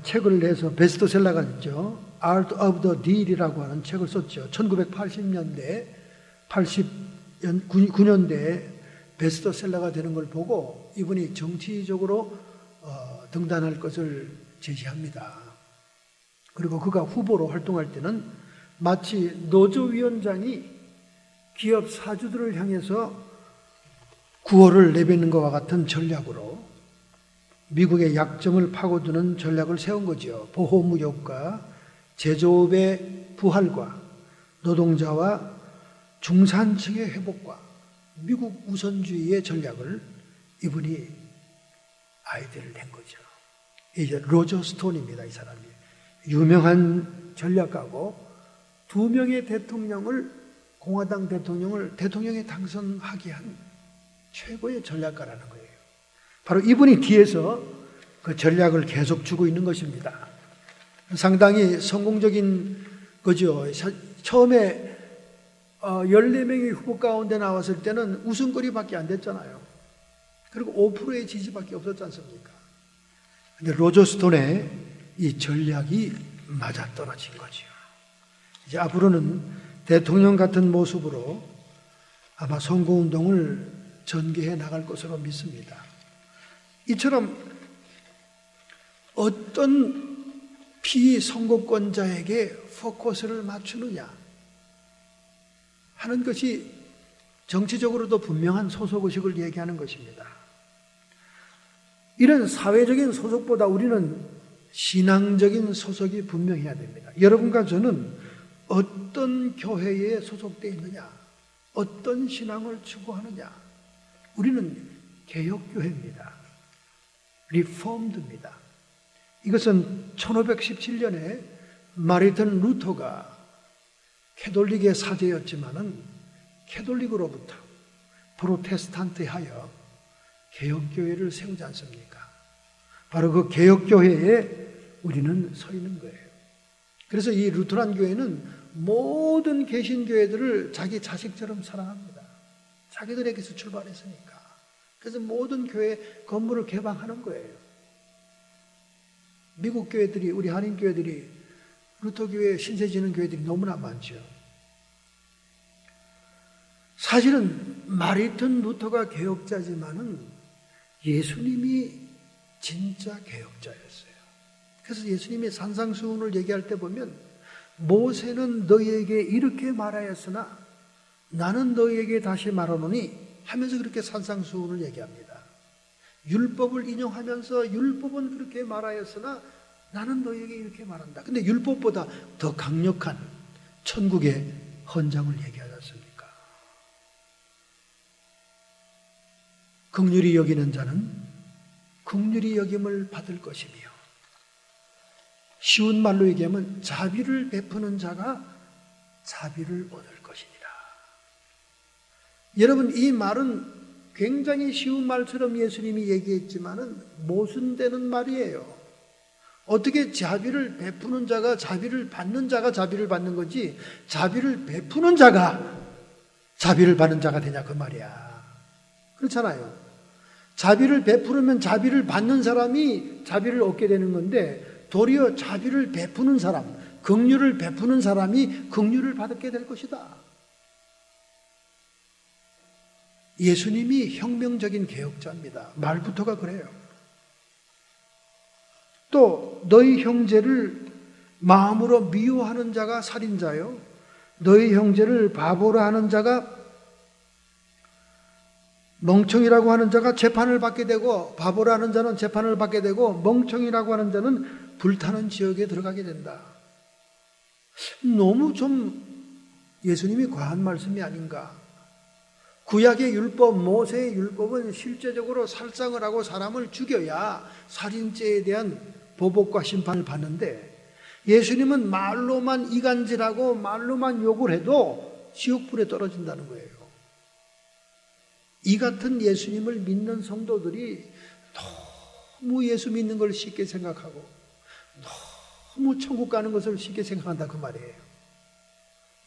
책을 내서 베스트셀러가 됐죠. Art of the Deal이라고 하는 책을 썼죠. 1980년대, 89년대에 베스트셀러가 되는 걸 보고 이분이 정치적으로 등단할 것을 제시합니다. 그리고 그가 후보로 활동할 때는 마치 노조위원장이 기업 사주들을 향해서 구호를 내뱉는 것과 같은 전략으로 미국의 약점을 파고드는 전략을 세운 거죠. 보호무역과 제조업의 부활과 노동자와 중산층의 회복과 미국 우선주의의 전략을 이분이 아이디어를 낸 거죠. 이제 로저 스톤입니다. 이 사람이 유명한 전략가고 2명의 대통령을 공화당 대통령에 당선하게 한 최고의 전략가라는 거예요. 바로 이분이 뒤에서 그 전략을 계속 주고 있는 것입니다. 상당히 성공적인 거죠. 처음에 14명의 후보 가운데 나왔을 때는 웃음거리밖에 안 됐잖아요. 그리고 5%의 지지밖에 없었지 않습니까? 근데 로저 스톤의 이 전략이 맞아떨어진 거죠. 이제 앞으로는 대통령 같은 모습으로 아마 선거운동을 전개해 나갈 것으로 믿습니다. 이처럼 어떤 피선거권자에게 포커스를 맞추느냐 하는 것이 정치적으로도 분명한 소속의식을 얘기하는 것입니다. 이런 사회적인 소속보다 우리는 신앙적인 소속이 분명해야 됩니다. 여러분과 저는 어떤 교회에 소속되어 있느냐, 어떤 신앙을 추구하느냐, 우리는 개혁교회입니다. 리폼드입니다. 이것은 1517년에 마르틴 루터가 캐톨릭의 사제였지만은 캐톨릭으로부터 프로테스탄트하여 개혁교회를 세우지 않습니까? 바로 그 개혁교회에 우리는 서 있는 거예요. 그래서 이 루터란 교회는 모든 개신교회들을 자기 자식처럼 사랑합니다. 자기들에게서 출발했으니까. 그래서 모든 교회 건물을 개방하는 거예요. 미국 교회들이, 우리 한인교회들이, 루터교회 신세 지는 교회들이 너무나 많죠. 사실은 마리턴부터가 개혁자지만은 예수님이 진짜 개혁자였어요. 그래서 예수님이 산상수훈을 얘기할 때 보면 모세는 너희에게 이렇게 말하였으나 나는 너희에게 다시 말하노니 하면서 그렇게 산상수훈을 얘기합니다. 율법을 인용하면서 율법은 그렇게 말하였으나 나는 너희에게 이렇게 말한다. 근데 율법보다 더 강력한 천국의 헌장을 얘기하지 않습니까? 긍휼히 여기는 자는 긍휼히 여김을 받을 것이며, 쉬운 말로 얘기하면 자비를 베푸는 자가 자비를 얻을 것이니라. 여러분, 이 말은 굉장히 쉬운 말처럼 예수님이 얘기했지만은 모순되는 말이에요. 어떻게 자비를 베푸는 자가 자비를 받는 자가 자비를 받는 거지, 자비를 베푸는 자가 자비를 받는 자가 되냐 그 말이야. 그렇잖아요. 자비를 베푸려면 자비를 받는 사람이 자비를 얻게 되는 건데, 도리어 자비를 베푸는 사람, 긍휼을 베푸는 사람이 긍휼을 받게 될 것이다. 예수님이 혁명적인 개혁자입니다. 말부터가 그래요. 또 너희 형제를 마음으로 미워하는 자가 살인자요, 너희 형제를 바보로 하는 자가, 멍청이라고 하는 자가 재판을 받게 되고, 바보로 하는 자는 재판을 받게 되고, 멍청이라고 하는 자는 불타는 지옥에 들어가게 된다. 너무 좀 예수님이 과한 말씀이 아닌가. 구약의 율법, 모세의 율법은 실제적으로 살상을 하고 사람을 죽여야 살인죄에 대한 보복과 심판을 받는데, 예수님은 말로만 이간질하고 말로만 욕을 해도 지옥불에 떨어진다는 거예요. 이 같은 예수님을 믿는 성도들이 너무 예수 믿는 걸 쉽게 생각하고 너무 천국 가는 것을 쉽게 생각한다 그 말이에요.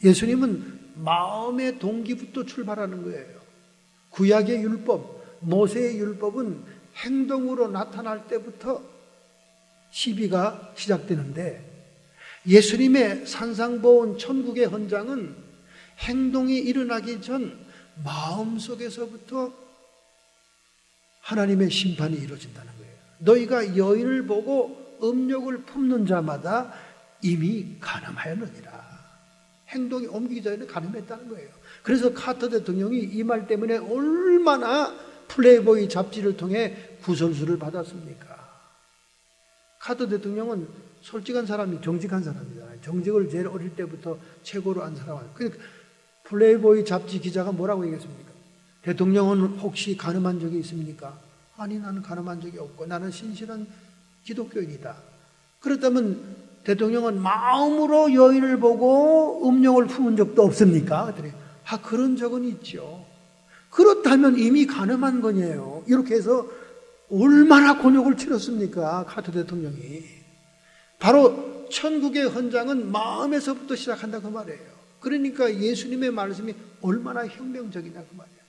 예수님은 마음의 동기부터 출발하는 거예요. 구약의 율법, 모세의 율법은 행동으로 나타날 때부터 시비가 시작되는데, 예수님의 산상보온 천국의 헌장은 행동이 일어나기 전 마음속에서부터 하나님의 심판이 이루어진다는 거예요. 너희가 여인을 보고 음욕을 품는 자마다 이미 간음하였느니라. 행동이 옮기기 전에 간음했다는 거예요. 그래서 카터 대통령이 이 말 때문에 얼마나 플레이보이 잡지를 통해 구설수를 받았습니까? 카터 대통령은 솔직한 사람이 정직한 사람이잖아요. 정직을 제일 어릴 때부터 최고로 한 사람이에요. 그러니까 플레이보이 잡지 기자가 뭐라고 얘기했습니까? 대통령은 혹시 간음한 적이 있습니까? 아니, 나는 간음한 적이 없고 나는 신실한 기독교인이다. 그렇다면 대통령은 마음으로 여인을 보고 음욕을 품은 적도 없습니까? 그런 적은 있죠. 그렇다면 이미 간음한 거네요. 이렇게 해서 얼마나 곤욕을 치렀습니까? 카터 대통령이. 바로 천국의 헌장은 마음에서부터 시작한다 그 말이에요. 그러니까 예수님의 말씀이 얼마나 혁명적이냐 그 말이에요.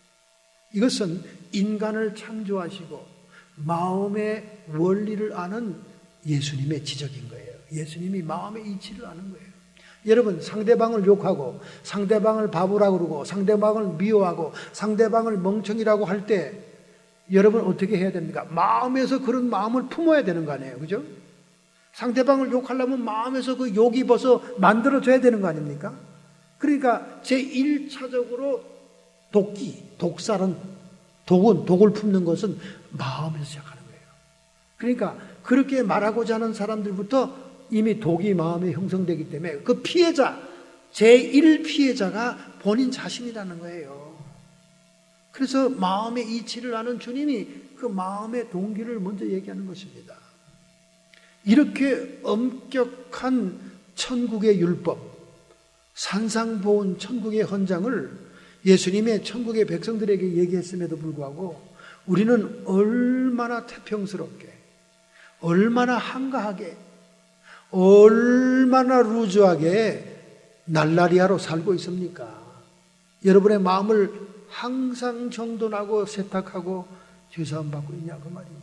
이것은 인간을 창조하시고 마음의 원리를 아는 예수님의 지적인 거예요. 예수님이 마음의 이치를 아는 거예요. 여러분, 상대방을 욕하고 상대방을 바보라고 그러고 상대방을 미워하고 상대방을 멍청이라고 할 때 여러분 어떻게 해야 됩니까? 마음에서 그런 마음을 품어야 되는 거 아니에요. 그죠? 상대방을 욕하려면 마음에서 그 욕이 벌써 만들어져야 되는 거 아닙니까? 그러니까 제1차적으로 독살은, 독을 품는 것은 마음에서 시작하는 거예요. 그러니까 그렇게 말하고자 하는 사람들부터 이미 독이 마음에 형성되기 때문에 그 피해자, 제1피해자가 본인 자신이라는 거예요. 그래서 마음의 이치를 아는 주님이 그 마음의 동기를 먼저 얘기하는 것입니다. 이렇게 엄격한 천국의 율법, 산상보온 천국의 헌장을 예수님의 천국의 백성들에게 얘기했음에도 불구하고 우리는 얼마나 태평스럽게, 얼마나 한가하게, 얼마나 루즈하게 날라리아로 살고 있습니까? 여러분의 마음을 항상 정돈하고 세탁하고 죄사함 받고 있냐 그 말이지.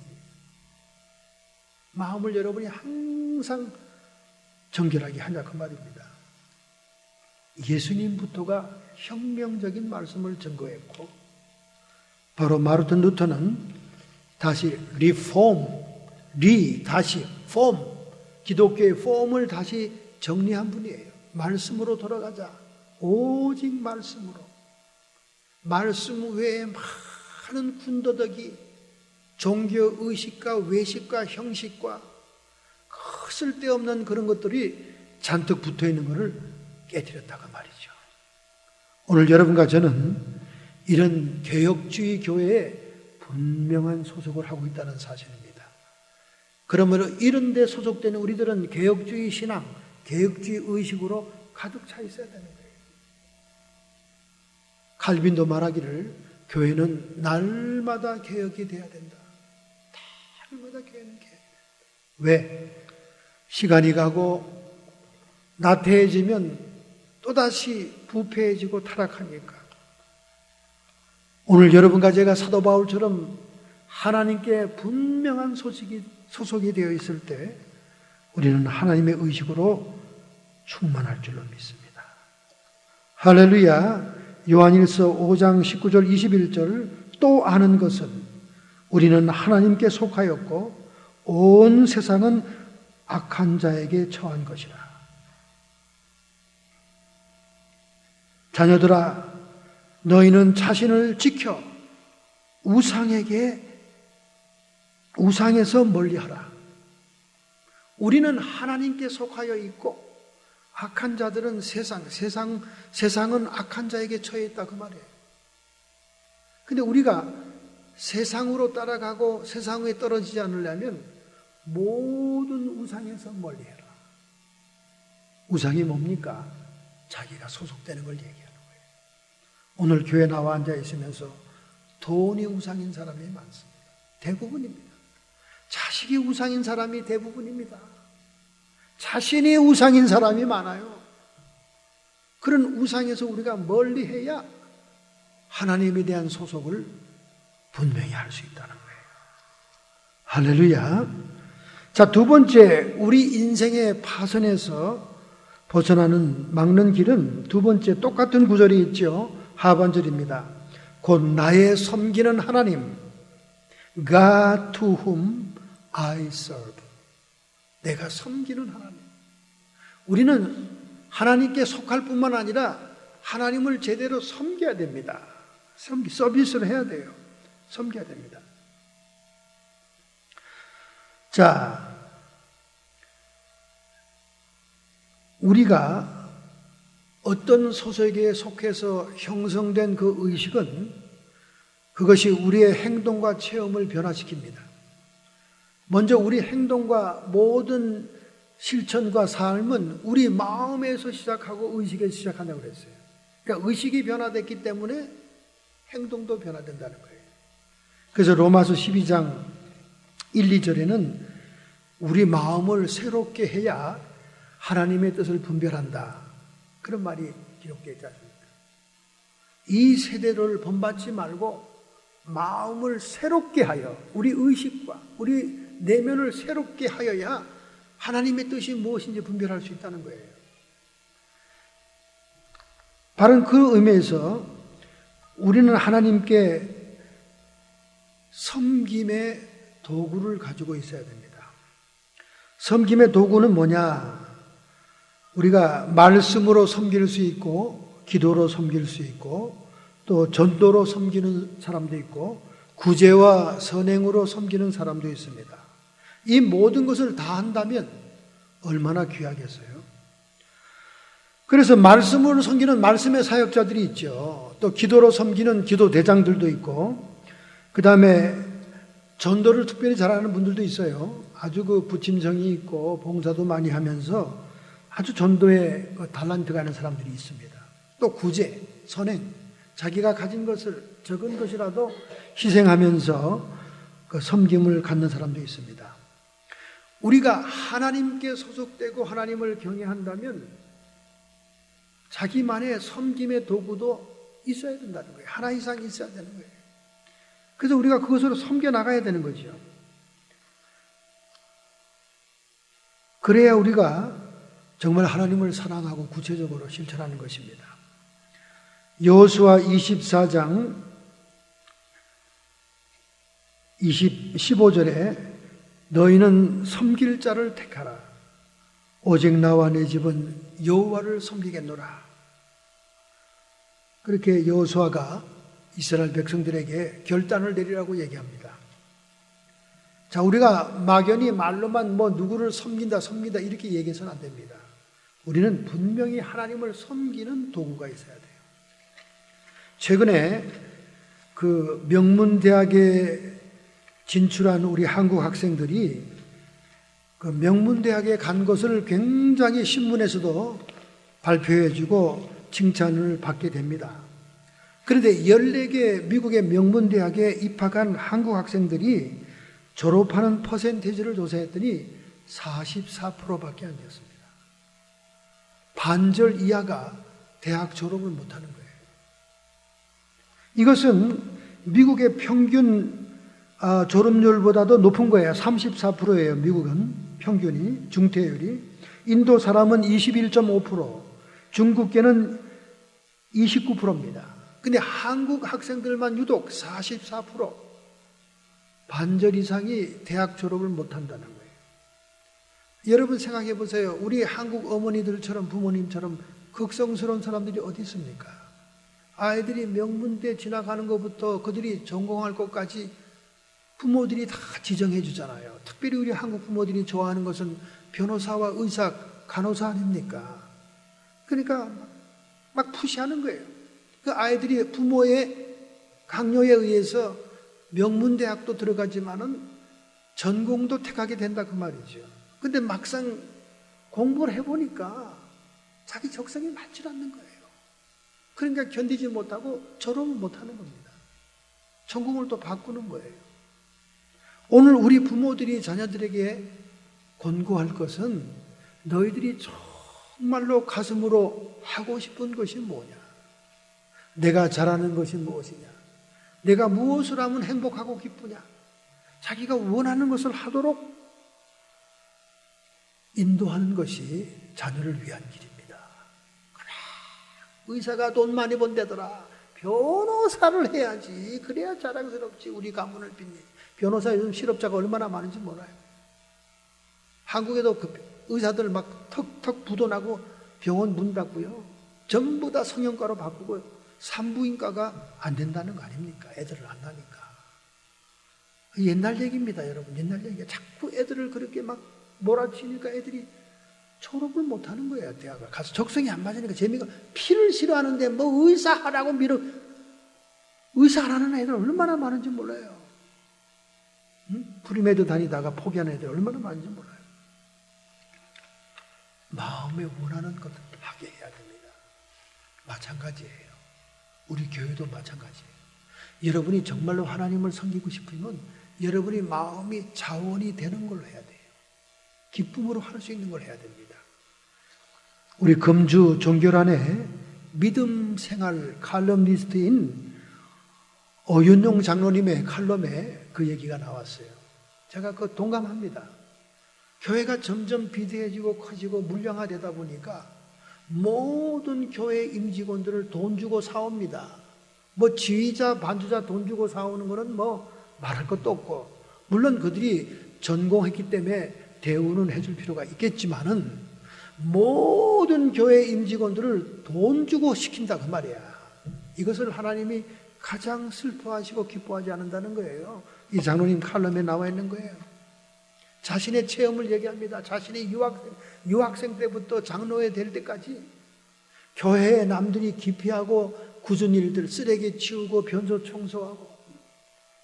마음을 여러분이 항상 정결하게 하냐 그 말입니다. 예수님부터가 혁명적인 말씀을 증거했고 바로 마르틴 루터는 다시 다시 기독교의 폼을 다시 정리한 분이에요. 말씀으로 돌아가자. 오직 말씀으로. 말씀 외에 많은 군더더기, 종교 의식과 외식과 형식과 쓸데없는 그런 것들이 잔뜩 붙어있는 것을 깨뜨렸다고 말이죠. 오늘 여러분과 저는 이런 개혁주의 교회에 분명한 소속을 하고 있다는 사실입니다. 그러므로 이런 데 소속되는 우리들은 개혁주의 신앙, 개혁주의 의식으로 가득 차 있어야 되는 거예요. 칼빈도 말하기를 교회는 날마다 개혁이 돼야 된다. 날마다 교회는 개혁이 된다. 왜? 시간이 가고 나태해지면 또다시 부패해지고 타락하니까. 오늘 여러분과 제가 사도 바울처럼 하나님께 분명한 소속이 되어 있을 때 우리는 하나님의 의식으로 충만할 줄로 믿습니다. 할렐루야. 요한일서 5장 19절 21절 또 아는 것은 우리는 하나님께 속하였고 온 세상은 악한 자에게 처한 것이라. 자녀들아, 너희는 자신을 지켜 우상에서 멀리하라. 우리는 하나님께 속하여 있고 악한 자들은 세상은 악한 자에게 처해 있다 그 말이에요. 근데 우리가 세상으로 따라가고 세상에 떨어지지 않으려면 모든 우상에서 멀리해라. 우상이 뭡니까? 자기가 소속되는 걸 얘기하는 거예요. 오늘 교회 나와 앉아 있으면서 돈이 우상인 사람이 많습니다. 대부분입니다. 자식이 우상인 사람이 대부분입니다. 자신이 우상인 사람이 많아요. 그런 우상에서 우리가 멀리해야 하나님에 대한 소속을 분명히 할 수 있다는 거예요. 할렐루야. 자, 두 번째, 우리 인생의 파선에서 벗어나는 막는 길은 두 번째 똑같은 구절이 있죠. 하반절입니다. 곧 나의 섬기는 하나님, God to whom I serve. 내가 섬기는 하나님. 우리는 하나님께 속할 뿐만 아니라 하나님을 제대로 섬겨야 됩니다. 서비스를 해야 돼요. 섬겨야 됩니다. 자, 우리가 어떤 소속에 속해서 형성된 그 의식은 그것이 우리의 행동과 체험을 변화시킵니다. 먼저 우리 행동과 모든 실천과 삶은 우리 마음에서 시작하고 의식에서 시작한다고 그랬어요. 그러니까 의식이 변화됐기 때문에 행동도 변화된다는 거예요. 그래서 로마서 12장 1, 2절에는 우리 마음을 새롭게 해야 하나님의 뜻을 분별한다. 그런 말이 기록되어 있지 않습니까? 이 세대를 본받지 말고 마음을 새롭게 하여 우리 의식과 우리 내면을 새롭게 하여야 하나님의 뜻이 무엇인지 분별할 수 있다는 거예요. 바로 그 의미에서 우리는 하나님께 섬김의 도구를 가지고 있어야 됩니다. 섬김의 도구는 뭐냐? 우리가 말씀으로 섬길 수 있고 기도로 섬길 수 있고 또 전도로 섬기는 사람도 있고 구제와 선행으로 섬기는 사람도 있습니다. 이 모든 것을 다 한다면 얼마나 귀하겠어요? 그래서 말씀으로 섬기는 말씀의 사역자들이 있죠. 또 기도로 섬기는 기도 대장들도 있고 그 다음에 전도를 특별히 잘하는 분들도 있어요. 아주 그 부침성이 있고 봉사도 많이 하면서 아주 전도에 달란트가 있는 사람들이 있습니다. 또 구제, 선행, 자기가 가진 것을 적은 것이라도 희생하면서 그 섬김을 갖는 사람도 있습니다. 우리가 하나님께 소속되고 하나님을 경외한다면 자기만의 섬김의 도구도 있어야 된다는 거예요. 하나 이상 있어야 되는 거예요. 그래서 우리가 그것으로 섬겨 나가야 되는 거죠. 그래야 우리가 정말 하나님을 사랑하고 구체적으로 실천하는 것입니다. 여호수아 24장 15절에 너희는 섬길 자를 택하라. 오직 나와 내 집은 여호와를 섬기겠노라. 그렇게 여호수아가 이스라엘 백성들에게 결단을 내리라고 얘기합니다. 자, 우리가 막연히 말로만 누구를 섬긴다 이렇게 얘기해서는 안 됩니다. 우리는 분명히 하나님을 섬기는 도구가 있어야 돼요. 최근에 그 명문대학에 진출한 우리 한국 학생들이 그 명문대학에 간 것을 굉장히 신문에서도 발표해주고 칭찬을 받게 됩니다. 그런데 14개 미국의 명문대학에 입학한 한국 학생들이 졸업하는 퍼센테이지를 조사했더니 44%밖에 안 되었습니다. 반절 이하가 대학 졸업을 못하는 거예요. 이것은 미국의 평균 졸업률보다도 높은 거예요. 34%예요. 미국은 평균이, 중퇴율이. 인도 사람은 21.5%, 중국계는 29%입니다. 근데 한국 학생들만 유독 44%, 반절 이상이 대학 졸업을 못한다는 거예요. 여러분 생각해 보세요. 우리 한국 어머니들처럼 부모님처럼 극성스러운 사람들이 어디 있습니까? 아이들이 명문대 지나가는 것부터 그들이 전공할 것까지 부모들이 다 지정해 주잖아요. 특별히 우리 한국 부모들이 좋아하는 것은 변호사와 의사, 간호사 아닙니까? 그러니까 막 푸시하는 거예요. 그 아이들이 부모의 강요에 의해서 명문대학도 들어가지만은 전공도 택하게 된다 그 말이죠. 근데 막상 공부를 해보니까 자기 적성에 맞지 않는 거예요. 그러니까 견디지 못하고 졸업을 못하는 겁니다. 전공을 또 바꾸는 거예요. 오늘 우리 부모들이 자녀들에게 권고할 것은 너희들이 정말로 가슴으로 하고 싶은 것이 뭐냐? 내가 잘하는 것이 무엇이냐? 내가 무엇을 하면 행복하고 기쁘냐? 자기가 원하는 것을 하도록 인도하는 것이 자녀를 위한 길입니다. 그래, 의사가 돈 많이 번대더라. 변호사를 해야지. 그래야 자랑스럽지. 우리 가문을 빛내. 변호사 요즘 실업자가 얼마나 많은지 몰라요. 한국에도 그 의사들 막 턱턱 부도나고 병원 문 닫고요. 전부 다 성형과로 바꾸고 산부인과가 안 된다는 거 아닙니까? 애들을 안 나니까. 옛날 얘기입니다, 여러분. 옛날 얘기가 자꾸 애들을 그렇게 막 몰아치니까 애들이 졸업을 못 하는 거예요. 대학을 가서 적성이 안 맞으니까 재미가 피를 싫어하는데 뭐 의사 하라고 의사 하라는 애들 얼마나 많은지 몰라요. 프리메드 다니다가 포기하는 애들 얼마나 많은지 몰라요. 마음에 원하는 것을 하게 해야 됩니다. 마찬가지예요. 우리 교회도 마찬가지예요. 여러분이 정말로 하나님을 섬기고 싶으면 여러분이 마음이 자원이 되는 걸로 해야 돼요. 기쁨으로 할 수 있는 걸 해야 됩니다. 우리 금주 종교란에 믿음 생활 칼럼니스트인 어윤용 장로님의 칼럼에 그 얘기가 나왔어요. 제가 그 동감합니다. 교회가 점점 비대해지고 커지고 물량화되다 보니까 모든 교회 임직원들을 돈 주고 사옵니다. 뭐 지휘자, 반주자 돈 주고 사오는 거는 뭐 말할 것도 없고, 물론 그들이 전공했기 때문에 대우는 해줄 필요가 있겠지만은 모든 교회 임직원들을 돈 주고 시킨다 그 말이야. 이것을 하나님이 가장 슬퍼하시고 기뻐하지 않는다는 거예요. 이 장로님 칼럼에 나와 있는 거예요. 자신의 체험을 얘기합니다. 자신이 유학생 때부터 장로회 될 때까지 교회에 남들이 기피하고 굳은 일들, 쓰레기 치우고 변소 청소하고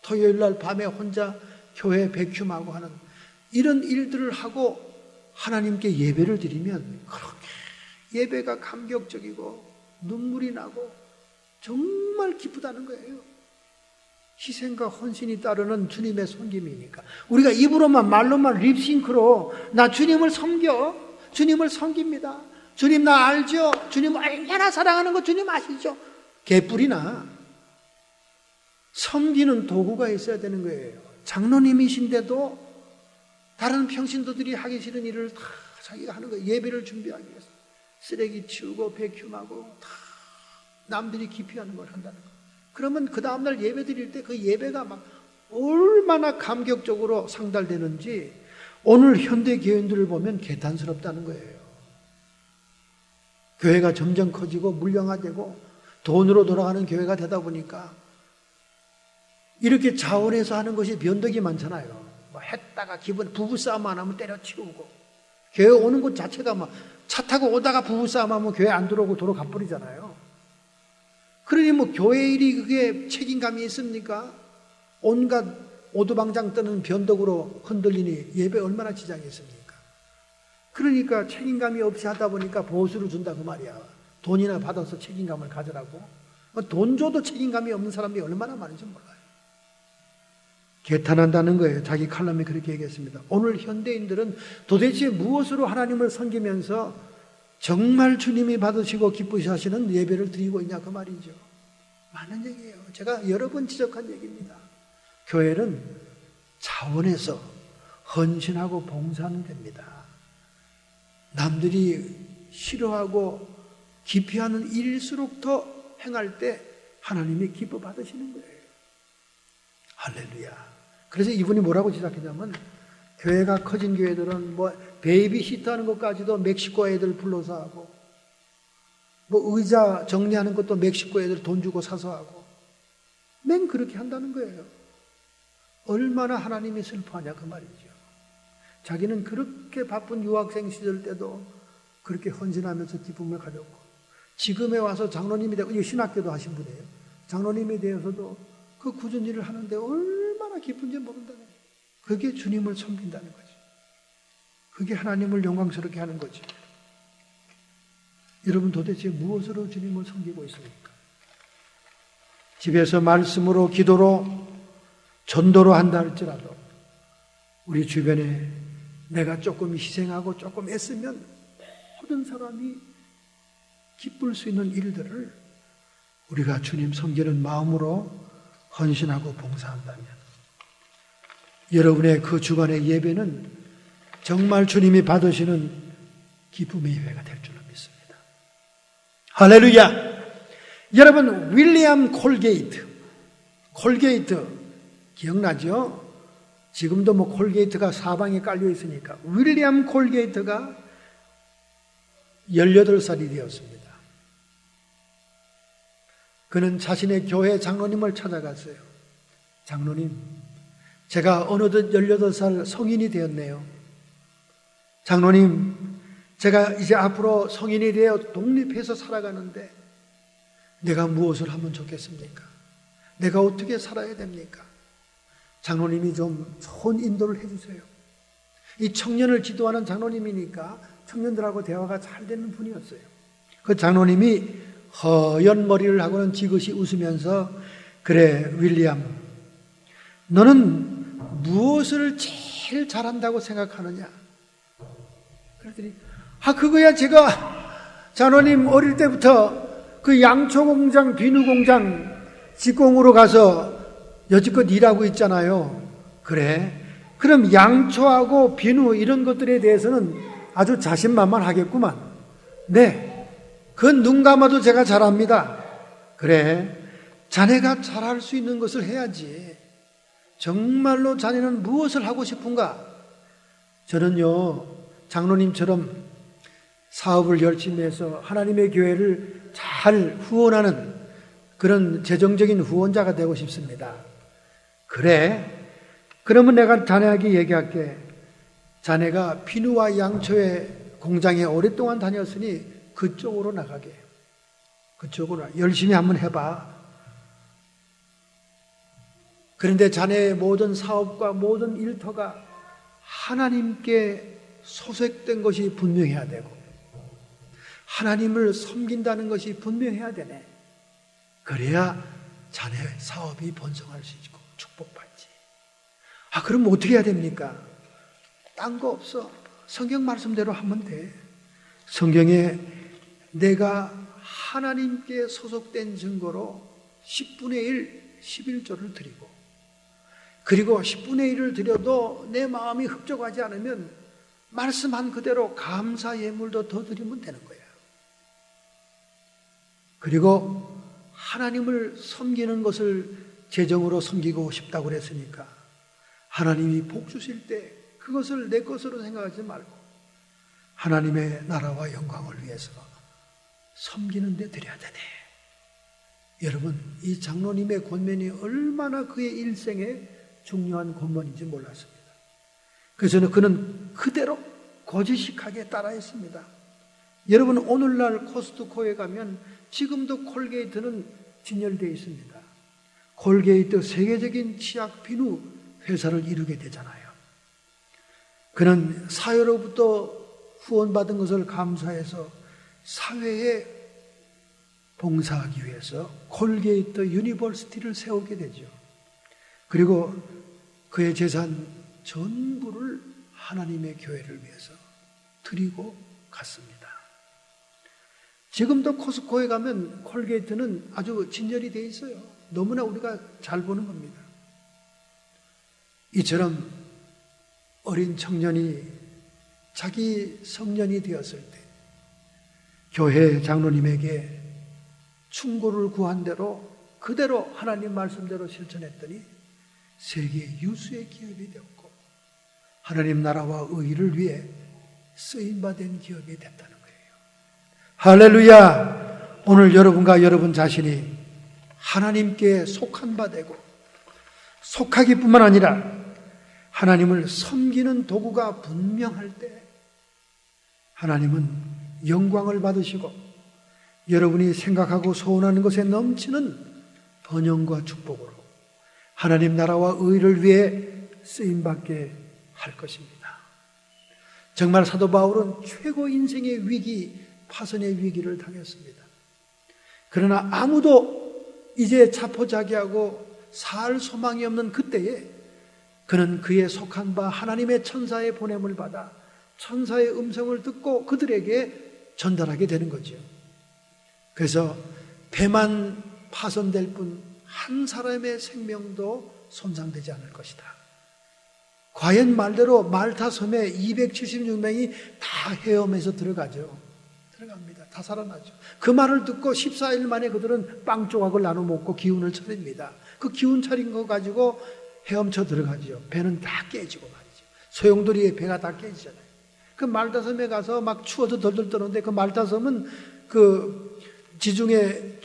토요일 날 밤에 혼자 교회 백큐하고 하는 이런 일들을 하고 하나님께 예배를 드리면 그렇게 예배가 감격적이고 눈물이 나고 정말 기쁘다는 거예요. 희생과 헌신이 따르는 주님의 섬김이니까. 우리가 입으로만 말로만 립싱크로 나 주님을 섬겨, 주님을 섬깁니다, 주님 나 알죠, 주님 얼마나 사랑하는 거 주님 아시죠? 개뿔이나 섬기는 도구가 있어야 되는 거예요. 장로님이신데도 다른 평신도들이 하기 싫은 일을 다 자기가 하는 거예요. 예배를 준비하기 위해서 쓰레기 치우고 백큐하고 다 남들이 기피하는 걸 한다는 거예요. 그러면 그 다음날 예배 드릴 때 그 예배가 막 얼마나 감격적으로 상달되는지 오늘 현대 교인들을 보면 개탄스럽다는 거예요. 교회가 점점 커지고 물량화되고 돈으로 돌아가는 교회가 되다 보니까 이렇게 자원해서 하는 것이 변덕이 많잖아요. 뭐 했다가 부부싸움 안 하면 때려치우고, 교회 오는 것 자체가 막 차 타고 오다가 부부싸움 하면 교회 안 들어오고 도로 가버리잖아요. 그러니 뭐 교회 일이 그게 책임감이 있습니까? 온갖 오두방장 뜨는 변덕으로 흔들리니 예배 얼마나 지장이 있습니까? 그러니까 책임감이 없이 하다 보니까 보수를 준다 그 말이야. 돈이나 받아서 책임감을 가져라고. 돈 줘도 책임감이 없는 사람이 얼마나 많은지 몰라요. 개탄한다는 거예요. 자기 칼럼에 그렇게 얘기했습니다. 오늘 현대인들은 도대체 무엇으로 하나님을 섬기면서 정말 주님이 받으시고 기쁘시하시는 예배를 드리고 있냐 그 말이죠. 많은 얘기예요. 제가 여러 번 지적한 얘기입니다. 교회는 자원해서 헌신하고 봉사하는 데입니다. 남들이 싫어하고 기피하는 일일수록 더 행할 때 하나님이 기뻐 받으시는 거예요. 할렐루야. 그래서 이분이 뭐라고 지적했냐면, 교회가 커진 교회들은 뭐 베이비시터 하는 것까지도 멕시코 애들 불러서 하고, 뭐 의자 정리하는 것도 멕시코 애들 돈 주고 사서 하고, 맨 그렇게 한다는 거예요. 얼마나 하나님이 슬퍼하냐 그 말이죠. 자기는 그렇게 바쁜 유학생 시절 때도 그렇게 헌신하면서 기쁨을 가졌고, 지금에 와서 장로님이 되고, 이 신학교도 하신 분이에요. 장로님이 되어서도 그 굳은 일을 하는데 얼마나 기쁜지 모른다는 거예요. 그게 주님을 섬긴다는 거죠. 그게 하나님을 영광스럽게 하는 거죠. 여러분 도대체 무엇으로 주님을 섬기고 있습니까? 집에서 말씀으로, 기도로, 전도로 한다 할지라도 우리 주변에 내가 조금 희생하고 조금 애쓰면 모든 사람이 기쁠 수 있는 일들을 우리가 주님 섬기는 마음으로 헌신하고 봉사한다면 여러분의 그 주간의 예배는 정말 주님이 받으시는 기쁨의 예배가 될 줄로 믿습니다. 할렐루야! 여러분, 윌리엄 콜게이트 기억나죠? 지금도 뭐 콜게이트가 사방에 깔려 있으니까. 윌리엄 콜게이트가 18살이 되었습니다. 그는 자신의 교회 장로님을 찾아갔어요. 장로님, 제가 어느덧 18살 성인이 되었네요. 장로님, 제가 이제 앞으로 성인이 되어 독립해서 살아가는데 내가 무엇을 하면 좋겠습니까? 내가 어떻게 살아야 됩니까? 장로님이 좀 좋은 인도를 해주세요. 이 청년을 지도하는 장로님이니까 청년들하고 대화가 잘 되는 분이었어요. 그 장로님이 허연 머리를 하고는 지그시 웃으면서, 그래 윌리엄, 너는 무엇을 제일 잘한다고 생각하느냐? 그랬더니 그거야 제가 장로님 어릴 때부터 그 양초 공장, 비누 공장 직공으로 가서 여지껏 일하고 있잖아요. 그래, 그럼 양초하고 비누 이런 것들에 대해서는 아주 자신만만하겠구만. 네, 그건 눈 감아도 제가 잘합니다. 그래, 자네가 잘할 수 있는 것을 해야지. 정말로 자네는 무엇을 하고 싶은가? 저는요, 장로님처럼 사업을 열심히 해서 하나님의 교회를 잘 후원하는 그런 재정적인 후원자가 되고 싶습니다. 그래, 그러면 내가 자네에게 얘기할게. 자네가 비누와 양초의 공장에 오랫동안 다녔으니 그쪽으로 나가게. 그쪽으로 열심히 한번 해봐. 그런데 자네의 모든 사업과 모든 일터가 하나님께 소속된 것이 분명해야 되고 하나님을 섬긴다는 것이 분명해야 되네. 그래야 자네 사업이 번성할 수 있고 축복받지. 그럼 어떻게 해야 됩니까? 딴 거 없어. 성경 말씀대로 하면 돼. 성경에 내가 하나님께 소속된 증거로 10분의 1, 11조를 드리고, 그리고 10분의 1을 드려도 내 마음이 흡족하지 않으면 말씀한 그대로 감사 예물도 더 드리면 되는 거야. 그리고 하나님을 섬기는 것을 재정으로 섬기고 싶다고 그랬으니까 하나님이 복 주실 때 그것을 내 것으로 생각하지 말고 하나님의 나라와 영광을 위해서 섬기는 데 드려야 되네. 여러분, 이 장로님의 권면이 얼마나 그의 일생에 중요한 권면인지 몰랐습니다. 그래서 그는 그대로 고지식하게 따라했습니다. 여러분, 오늘날 코스트코에 가면 지금도 콜게이트는 진열되어 있습니다. 콜게이트 세계적인 치약 비누 회사를 이루게 되잖아요. 그는 사회로부터 후원받은 것을 감사해서 사회에 봉사하기 위해서 콜게이트 유니버시티를 세우게 되죠. 그리고 그의 재산 전부를 하나님의 교회를 위해서 드리고 갔습니다. 지금도 코스코에 가면 콜게이트는 아주 진열이 되어 있어요. 너무나 우리가 잘 보는 겁니다. 이처럼 어린 청년이 자기 성년이 되었을 때 교회 장로님에게 충고를 구한 대로 그대로 하나님 말씀대로 실천했더니 세계 유수의 기업이 되었고 하나님 나라와 의를 위해 쓰임받은 기업이 됐다는 거예요. 할렐루야! 오늘 여러분과 여러분 자신이 하나님께 속한 바 되고 속하기뿐만 아니라 하나님을 섬기는 도구가 분명할 때 하나님은 영광을 받으시고 여러분이 생각하고 소원하는 것에 넘치는 번영과 축복으로 하나님 나라와 의를 위해 쓰임받게 할 것입니다. 정말 사도 바울은 최고 인생의 위기, 파선의 위기를 당했습니다. 그러나 아무도 이제 자포자기하고 살 소망이 없는 그때에 그는 그의 속한 바 하나님의 천사의 보냄을 받아 천사의 음성을 듣고 그들에게 전달하게 되는 거죠. 그래서 배만 파손될 뿐 한 사람의 생명도 손상되지 않을 것이다. 과연 말대로 말타 섬에 276명이 다 헤엄해서 들어가죠. 들어갑니다. 다 살아나죠. 그 말을 듣고 14일 만에 그들은 빵 조각을 나눠 먹고 기운을 차립니다. 그 기운 차린 거 가지고 헤엄쳐 들어가죠. 배는 다 깨지고 말이죠. 소용돌이의 배가 다 깨지잖아요. 그 말타 섬에 가서 막 추워서 덜덜 떠는데 그 말타 섬은 그 지중해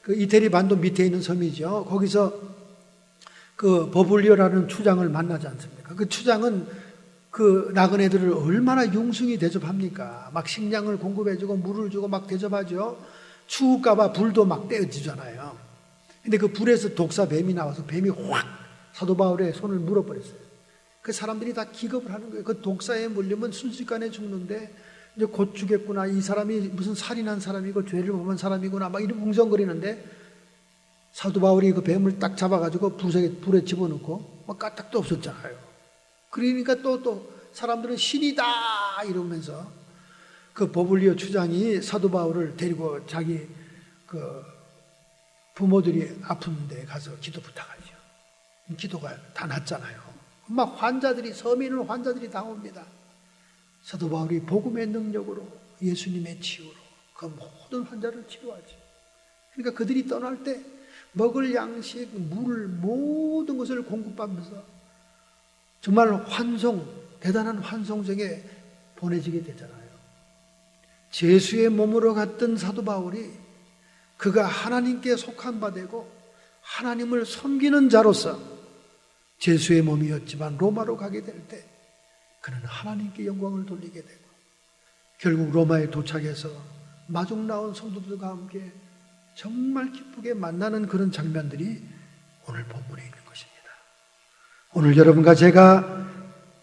그 이태리 반도 밑에 있는 섬이죠. 거기서 그 버블리오라는 추장을 만나지 않습니까? 그 추장은 그 나그네들을 얼마나 융숭이 대접합니까? 막 식량을 공급해주고 물을 주고 막 대접하죠. 추울까봐 불도 막 떼어주잖아요. 근데 그 불에서 독사 뱀이 나와서 뱀이 확 사도 바울의 손을 물어버렸어요. 그 사람들이 다 기겁을 하는 거예요. 그 독사에 물리면 순식간에 죽는데 이제 곧 죽겠구나. 이 사람이 무슨 살인한 사람이고 죄를 범한 사람이구나. 막 이런 웅성거리는데 사도 바울이 그 뱀을 딱 잡아가지고 불에 집어넣고 막 까딱도 없었잖아요. 그러니까 또 사람들은 신이다 이러면서 그 버블리오 추장이 사도 바울을 데리고 자기 그 부모들이 아픈데 가서 기도 부탁하죠. 기도가 다 났잖아요. 막 환자들이 섬에 있는 환자들이 다 옵니다. 사도 바울이 복음의 능력으로 예수님의 치유로 그 모든 환자를 치료하죠. 그러니까 그들이 떠날 때 먹을 양식, 물 모든 것을 공급하면서 정말 대단한 환송정에 보내지게 되잖아요. 제수의 몸으로 갔던 사도 바울이 그가 하나님께 속한 바 되고 하나님을 섬기는 자로서 제수의 몸이었지만 로마로 가게 될 때 그는 하나님께 영광을 돌리게 되고 결국 로마에 도착해서 마중 나온 성도들과 함께 정말 기쁘게 만나는 그런 장면들이 오늘 본문에 있는 것입니다. 오늘 여러분과 제가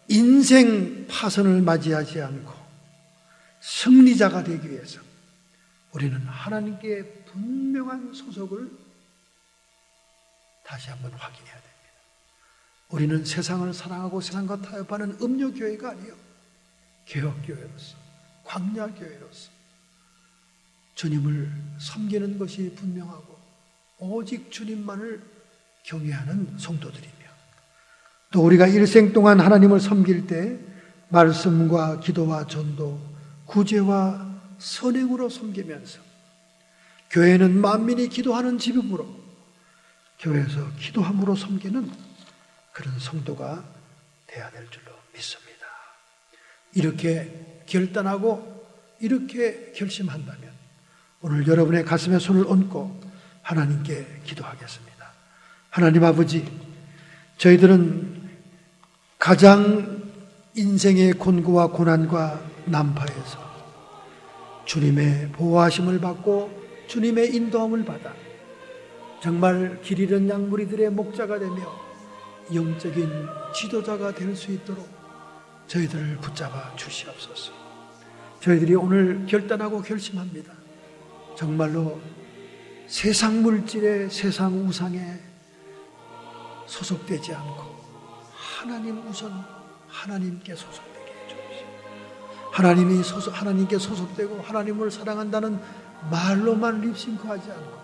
인생 파선을 맞이하지 않고 승리자가 되기 위해서 우리는 하나님께 분명한 소속을 다시 한번 확인해야 됩니다. 우리는 세상을 사랑하고 세상과 타협하는 음료교회가 아니요 개혁교회로서 광야교회로서 주님을 섬기는 것이 분명하고 오직 주님만을 경외하는 성도들이며 또 우리가 일생 동안 하나님을 섬길 때 말씀과 기도와 전도, 구제와 선행으로 섬기면서 교회는 만민이 기도하는 집이므로 교회에서 기도함으로 섬기는 그런 성도가 되어야 될 줄로 믿습니다. 이렇게 결단하고 이렇게 결심한다면 오늘 여러분의 가슴에 손을 얹고 하나님께 기도하겠습니다. 하나님 아버지, 저희들은 가장 인생의 곤고와 고난과 난파에서 주님의 보호하심을 받고 주님의 인도함을 받아 정말 길 잃은 양무리들의 목자가 되며 영적인 지도자가 될 수 있도록 저희들을 붙잡아 주시옵소서. 저희들이 오늘 결단하고 결심합니다. 정말로 세상 물질에 세상 우상에 소속되지 않고 하나님 우선 하나님께 소속되게 해주십시오. 하나님께 소속되고 하나님을 사랑한다는 말로만 립싱크하지 않고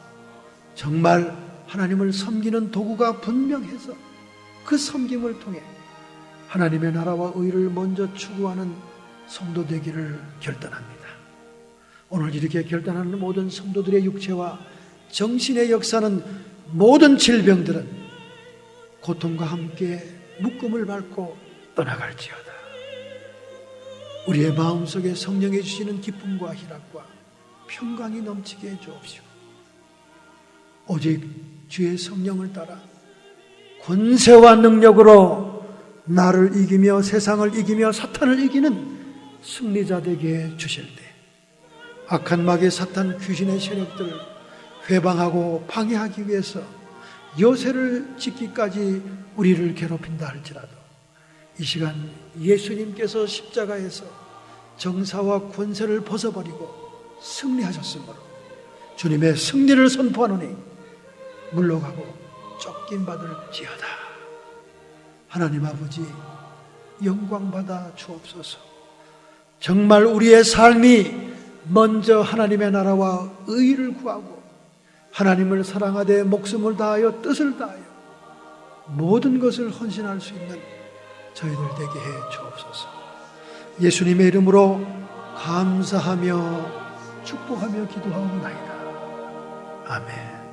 정말 하나님을 섬기는 도구가 분명해서 그 섬김을 통해 하나님의 나라와 의를 먼저 추구하는 성도 되기를 결단합니다. 오늘 이렇게 결단하는 모든 성도들의 육체와 정신의 역사는 모든 질병들은 고통과 함께 묶음을 밟고 떠나갈지어다. 우리의 마음속에 성령이 주시는 기쁨과 희락과 평강이 넘치게 해주옵시고 오직 주의 성령을 따라 권세와 능력으로 나를 이기며 세상을 이기며 사탄을 이기는 승리자 되게 해주실 때 악한 마귀 사탄 귀신의 세력들을 회방하고 방해하기 위해서 요새를 짓기까지 우리를 괴롭힌다 할지라도 이 시간 예수님께서 십자가에서 정사와 권세를 벗어버리고 승리하셨으므로 주님의 승리를 선포하노니 물러가고 쫓김받을지어다. 하나님 아버지 영광받아 주옵소서. 정말 우리의 삶이 먼저 하나님의 나라와 의를 구하고 하나님을 사랑하되 목숨을 다하여 뜻을 다하여 모든 것을 헌신할 수 있는 저희들 되게 해 주옵소서. 예수님의 이름으로 감사하며 축복하며 기도하옵나이다. 아멘.